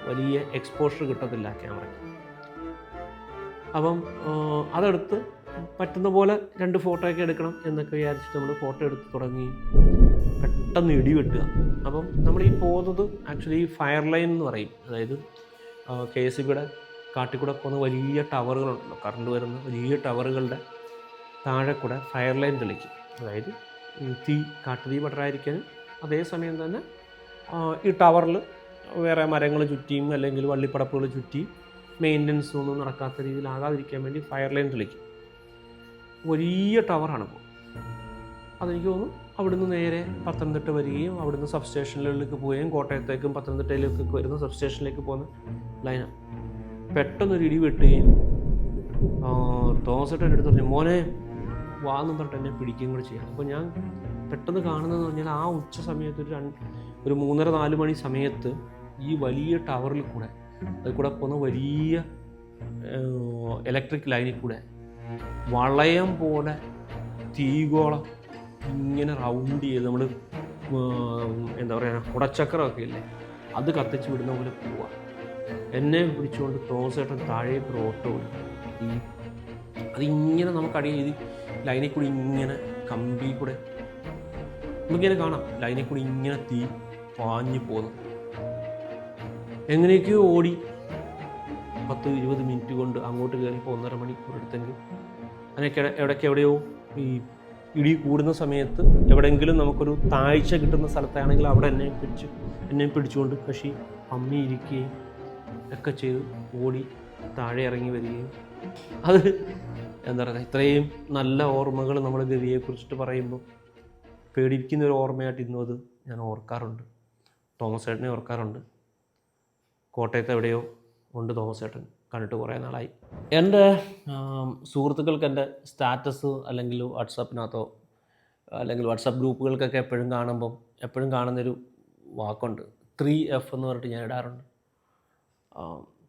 വലിയ എക്സ്പോഷർ കിട്ടത്തില്ല ക്യാമറയ്ക്ക്. അപ്പം അതെടുത്ത് പറ്റുന്ന പോലെ 2 ഫോട്ടോയൊക്കെ എടുക്കണം എന്നൊക്കെ വിചാരിച്ചിട്ട് നമ്മൾ ഫോട്ടോ എടുത്ത് തുടങ്ങി. പെട്ടെന്ന് ഇടി വെട്ടുക. അപ്പം നമ്മൾ ഈ പോകുന്നത് ആക്ച്വലി ഫയർ ലൈൻ എന്ന് പറയും. അതായത് KSEBിയുടെ കാട്ടിക്കൂടെ പോകുന്ന വലിയ ടവറുകളുണ്ടല്ലോ, കറണ്ട് വരുന്ന വലിയ ടവറുകളുടെ താഴെ കൂടെ ഫയർ ലൈൻ തെളിക്കും. അതായത് കാട്ടുതീ പടരാതിരിക്കാനും അതേസമയം തന്നെ ഈ ടവറിൽ വേറെ മരങ്ങൾ ചുറ്റിയും അല്ലെങ്കിൽ വള്ളിപ്പടപ്പുകൾ ചുറ്റിയും മെയിൻ്റനൻസ് ഒന്നും നടക്കാത്ത രീതിയിലാകാതിരിക്കാൻ വേണ്ടി ഫയർ ലൈൻ തെളിക്കും. വലിയ ടവറാണ് ഇപ്പോൾ. അതെനിക്ക് തോന്നുന്നു അവിടുന്ന് നേരെ പത്തനംതിട്ട വരികയും അവിടുന്ന് സബ് സ്റ്റേഷനുകളിലേക്ക് പോവുകയും കോട്ടയത്തേക്കും പത്തനംതിട്ടയിലേക്കൊക്കെ വരുന്ന സബ് സ്റ്റേഷനിലേക്ക് പോകുന്ന ലൈനാണ്. പെട്ടെന്നൊരു ഇടി വെട്ടുകയും തോമസ് ചേട്ടൻ എടുത്ത് പറഞ്ഞു മോനെ വാന്നും പറഞ്ഞിട്ട് എന്നെ പിടിക്കുകയും കൂടെ ചെയ്യാം. അപ്പോൾ ഞാൻ പെട്ടെന്ന് കാണുന്നതെന്ന് പറഞ്ഞാൽ ആ ഉച്ച സമയത്ത് ഒരു 3:30-4 മണി സമയത്ത് ഈ വലിയ ടവറിൽ കൂടെ അതിൽ കൂടെ പോകുന്ന വലിയ ഇലക്ട്രിക് ലൈനിൽ കൂടെ വളയം പോലെ തീഗോളം ഇങ്ങനെ റൗണ്ട് ചെയ്ത് നമ്മൾ എന്താ പറയുക കുടച്ചക്രമൊക്കെ ഇല്ലേ, അത് കത്തിച്ച് വിടുന്ന പോലെ പോവുക. എന്നെ പിടിച്ചുകൊണ്ട് തോമസേട്ടൻ താഴേക്ക് ഓട്ടോ ഈ അതിങ്ങനെ നമുക്കറിയാം, ഇത് ലൈനിൽ കൂടി ഇങ്ങനെ കമ്പി കൂടെ നമുക്കിങ്ങനെ കാണാം, ലൈനിൽ കൂടി ഇങ്ങനെ തീ പാഞ്ഞു പോകുന്നു. എങ്ങനെയൊക്കെയോ ഓടി 10-20 മിനിറ്റ് കൊണ്ട് അങ്ങോട്ട് കയറിപ്പോൾ 1.5 മണിക്കൂർ എടുത്തെങ്കിൽ അതിനൊക്കെ എവിടെയോ ഈ ഇടി കൂടുന്ന സമയത്ത് എവിടെയെങ്കിലും നമുക്കൊരു താഴ്ച കിട്ടുന്ന സ്ഥലത്താണെങ്കിൽ അവിടെ എന്നെ പിടിച്ചുകൊണ്ട് കക്ഷി അമ്മിയിരിക്കുകയും ഒക്കെ ചെയ്ത് ഓടി താഴെ ഇറങ്ങി വരികയും, അത് എന്താ പറയുക, ഇത്രയും നല്ല ഓർമ്മകൾ നമ്മൾ ഗവിയെക്കുറിച്ചിട്ട് പറയുമ്പോൾ പേടിപ്പിക്കുന്ന ഒരു ഓർമ്മയായിട്ട് ഇന്നും അത് ഞാൻ ഓർക്കാറുണ്ട്. തോമസ് ചേട്ടനെ ഓർക്കാറുണ്ട്. കോട്ടയത്ത് എവിടെയോ ഉണ്ട് തോമസ് ചേട്ടൻ, കണ്ടിട്ട് കുറേ നാളായി. എൻ്റെ സുഹൃത്തുക്കൾക്ക് എൻ്റെ സ്റ്റാറ്റസ് അല്ലെങ്കിൽ വാട്സാപ്പിനകത്തോ അല്ലെങ്കിൽ വാട്സാപ്പ് ഗ്രൂപ്പുകൾക്കൊക്കെ എപ്പോഴും കാണുന്നൊരു വാക്കുണ്ട്, 3F എന്ന് പറഞ്ഞിട്ട് ഞാൻ ഇടാറുണ്ട്.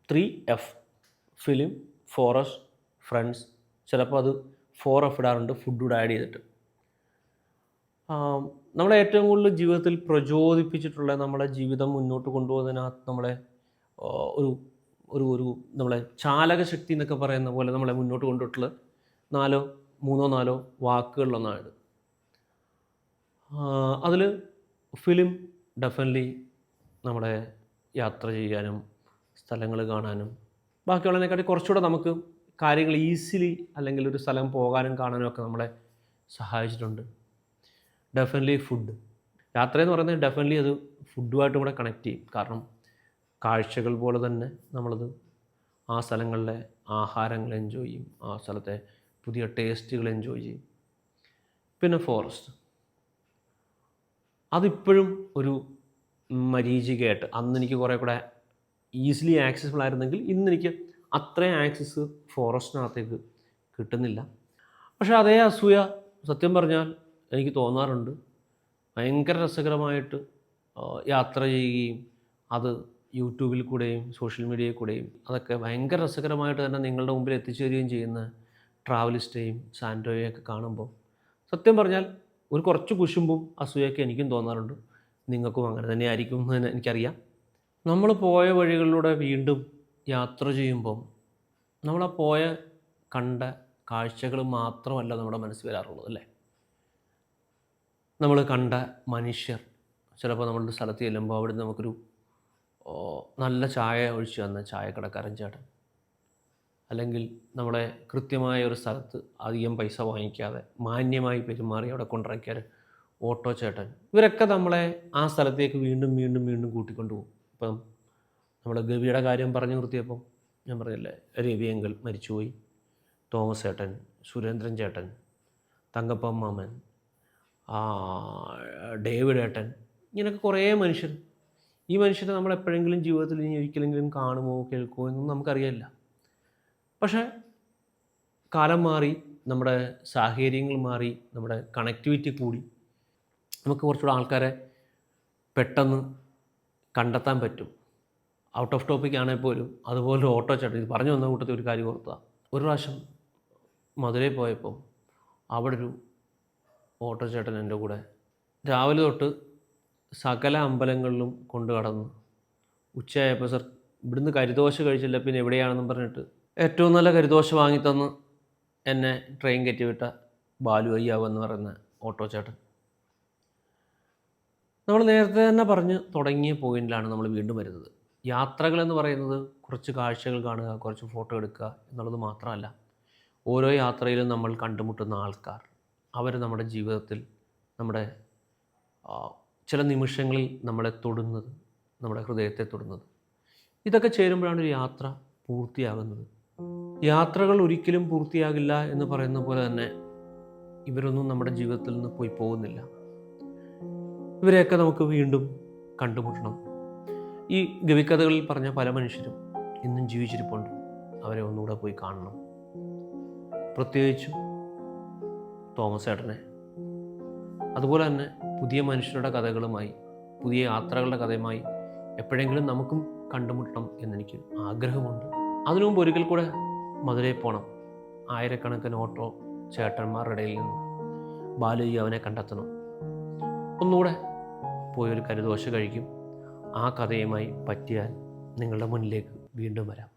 3F ഫിലിം, ഫോറസ്റ്റ്, ഫ്രണ്ട്സ്, ചിലപ്പോൾ അത് 4F ഇടാറുണ്ട്, ഫുഡ് കൂടെ ആഡ് ചെയ്തിട്ട്. നമ്മളെ ഏറ്റവും കൂടുതൽ ജീവിതത്തിൽ പ്രചോദിപ്പിച്ചിട്ടുള്ള, നമ്മുടെ ജീവിതം മുന്നോട്ട് കൊണ്ടുപോകുന്നതിനകത്ത് നമ്മളെ ഒരു ഒരു ഒരു നമ്മളെ ചാലകശക്തി എന്നൊക്കെ പറയുന്ന പോലെ നമ്മളെ മുന്നോട്ട് കൊണ്ടുപോയിട്ടുള്ള 3-4 വാക്കുകളിലൊന്നാണിത്. അതിൽ ഫിലിം ഡെഫിനറ്റ്ലി നമ്മളെ യാത്ര ചെയ്യാനും സ്ഥലങ്ങൾ കാണാനും ബാക്കിയുള്ളതിനെക്കാട്ടി കുറച്ചുകൂടെ നമുക്ക് കാര്യങ്ങൾ ഈസിലി അല്ലെങ്കിൽ ഒരു സ്ഥലം പോകാനും കാണാനും ഒക്കെ നമ്മളെ സഹായിച്ചിട്ടുണ്ട്. ഡെഫിനറ്റ്ലി ഫുഡ്, യാത്രയെന്ന് പറയുന്നത് ഡെഫിനറ്റ്ലി അത് ഫുഡുമായിട്ടും കൂടെ കണക്ട് ചെയ്യും. കാരണം കാഴ്ചകൾ പോലെ തന്നെ നമ്മളത് ആ സ്ഥലങ്ങളിലെ ആഹാരങ്ങൾ എൻജോയ് ചെയ്യും, ആ സ്ഥലത്തെ പുതിയ ടേസ്റ്റുകൾ എൻജോയ് ചെയ്യും. പിന്നെ ഫോറസ്റ്റ്, അതിപ്പോഴും ഒരു മരീചികയായിട്ട്, അന്ന് എനിക്ക് കുറേ കൂടെ ഈസിലി ആക്സസിബിൾ ആയിരുന്നെങ്കിൽ ഇന്നെനിക്ക് അത്രയും ആക്സസ് ഫോറസ്റ്റിനകത്തേക്ക് കിട്ടുന്നില്ല. പക്ഷേ അതേ അസൂയ സത്യം പറഞ്ഞാൽ എനിക്ക് തോന്നാറുണ്ട്. ഭയങ്കര രസകരമായിട്ട് യാത്ര ചെയ്യുകയും അത് യൂട്യൂബിൽ കൂടെയും സോഷ്യൽ മീഡിയയിൽ കൂടെയും അതൊക്കെ ഭയങ്കര രസകരമായിട്ട് തന്നെ നിങ്ങളുടെ മുമ്പിൽ എത്തിച്ചേരുകയും ചെയ്യുന്ന ട്രാവലിസ്റ്റേയും സാൻഡോയും ഒക്കെ കാണുമ്പോൾ സത്യം പറഞ്ഞാൽ ഒരു കുറച്ച് കുശുമ്പും അസൂയൊക്കെ എനിക്കും തോന്നാറുണ്ട്. നിങ്ങൾക്കും അങ്ങനെ തന്നെ ആയിരിക്കും എന്ന് എനിക്കറിയാം. നമ്മൾ പോയ വഴികളിലൂടെ വീണ്ടും യാത്ര ചെയ്യുമ്പം നമ്മളാ പോയ കണ്ട കാഴ്ചകൾ മാത്രമല്ല നമ്മുടെ മനസ്സിൽ വരാറുള്ളത്, അല്ലേ? നമ്മൾ കണ്ട മനുഷ്യർ, ചിലപ്പോൾ നമ്മളുടെ സ്ഥലത്ത് ചെല്ലുമ്പോൾ അവിടെ നമുക്കൊരു നല്ല ചായ ഒഴിച്ച് തന്ന ചായക്കടക്കാരൻ ചേട്ടൻ, അല്ലെങ്കിൽ നമ്മളെ കൃത്യമായ ഒരു സ്ഥലത്ത് അധികം പൈസ വാങ്ങിക്കാതെ മാന്യമായി പെരുമാറി അവിടെ കൊണ്ടിറക്കിയ ഓട്ടോ ചേട്ടൻ, ഇവരൊക്കെ നമ്മളെ ആ സ്ഥലത്തേക്ക് വീണ്ടും വീണ്ടും വീണ്ടും കൂട്ടിക്കൊണ്ടുപോകും. ഇപ്പം നമ്മൾ ഗവിയുടെ കാര്യം പറഞ്ഞു നിർത്തിയപ്പം ഞാൻ പറഞ്ഞില്ലേ, രവിയങ്കൽ മരിച്ചുപോയി, തോമസ് ചേട്ടൻ, സുരേന്ദ്രൻ ചേട്ടൻ, തങ്കപ്പൻ മാമൻ, ഡേവിഡ് ഏട്ടൻ, ഇങ്ങനെയൊക്കെ കുറേ മനുഷ്യർ. ഈ മനുഷ്യരെ നമ്മൾ എപ്പോഴെങ്കിലും ജീവിതത്തിൽ ഇനി ഒരിക്കലെങ്കിലും കാണുമോ കേൾക്കുമോ എന്നൊന്നും നമുക്കറിയില്ല. പക്ഷേ കാലം മാറി, നമ്മുടെ സാഹചര്യങ്ങൾ മാറി, നമ്മുടെ കണക്ടിവിറ്റി കൂടി, നമുക്ക് കുറച്ചുകൂടെ ആൾക്കാരെ പെട്ടെന്ന് കണ്ടെത്താൻ പറ്റും. ഔട്ട് ഓഫ് ടോപ്പിക് ആണെങ്കിൽ പോലും അതുപോലെ ഓട്ടോ ചേട്ടൻ, ഇത് പറഞ്ഞു വന്ന കൂട്ടത്തിൽ ഒരു കാര്യം ഓർത്താൽ, ഒരു പ്രാവശ്യം മധുരയിൽ പോയപ്പോൾ അവിടെ ഒരു ഓട്ടോ ചേട്ടൻ എൻ്റെ കൂടെ രാവിലെ തൊട്ട് സകല അമ്പലങ്ങളിലും കൊണ്ടു കടന്ന് ഉച്ചയായപ്പോൾ സർ ഇവിടുന്ന് കരിദോശ കഴിച്ചില്ല പിന്നെ എവിടെയാണെന്നും പറഞ്ഞിട്ട് ഏറ്റവും നല്ല കരിദോശ വാങ്ങിത്തന്ന് എന്നെ ട്രെയിൻ കയറ്റിവിട്ട ബാലു അയ്യാവ് എന്ന് പറയുന്ന ഓട്ടോ ചേട്ടൻ. നമ്മൾ നേരത്തെ തന്നെ പറഞ്ഞ് തുടങ്ങിയ പോയിന്റിലാണ് നമ്മൾ വീണ്ടും വരുന്നത്. യാത്രകളെന്ന് പറയുന്നത് കുറച്ച് കാഴ്ചകൾ കാണുക, കുറച്ച് ഫോട്ടോ എടുക്കുക എന്നുള്ളത് മാത്രമല്ല. ഓരോ യാത്രയിലും നമ്മൾ കണ്ടുമുട്ടുന്ന ആൾക്കാർ, അവർ നമ്മുടെ ജീവിതത്തിൽ നമ്മുടെ ചില നിമിഷങ്ങളിൽ നമ്മളെ തൊടുന്നത്, നമ്മുടെ ഹൃദയത്തെ തൊടുന്നത്, ഇതൊക്കെ ചേരുമ്പോഴാണ് ഒരു യാത്ര പൂർത്തിയാകുന്നത്. യാത്രകൾ ഒരിക്കലും പൂർത്തിയാകില്ല എന്ന് പറയുന്ന പോലെ തന്നെ ഇവരൊന്നും നമ്മുടെ ജീവിതത്തിൽ നിന്ന് പോയി പോകുന്നില്ല. ഇവരെയൊക്കെ നമുക്ക് വീണ്ടും കണ്ടുമുട്ടണം. ഈ ഗവിക്കഥകളിൽ പറഞ്ഞ പല മനുഷ്യരും ഇന്നും ജീവിച്ചിരിപ്പുണ്ട്. അവരെ ഒന്നുകൂടെ പോയി കാണണം. പ്രത്യേകിച്ചും തോമസ് ഏട്ടനെ. അതുപോലെ തന്നെ പുതിയ മനുഷ്യരുടെ കഥകളുമായി, പുതിയ യാത്രകളുടെ കഥയുമായി എപ്പോഴെങ്കിലും നമുക്കും കണ്ടുമുട്ടണം എന്നെനിക്ക് ആഗ്രഹമുണ്ട്. അതിനു മുമ്പ് ഒരിക്കൽ കൂടെ മധുരയിൽ പോകണം. ആയിരക്കണക്കിന് ഓട്ടോ ചേട്ടന്മാരുടെ ഇടയിൽ നിന്ന് ബാലുജി അവനെ കണ്ടെത്തണം. ഒന്നുകൂടെ പോയൊരു കരിദോശ കഴിക്കും. ആ കഥയുമായി പറ്റിയാൽ നിങ്ങളുടെ മുന്നിലേക്ക് വീണ്ടും വരാം.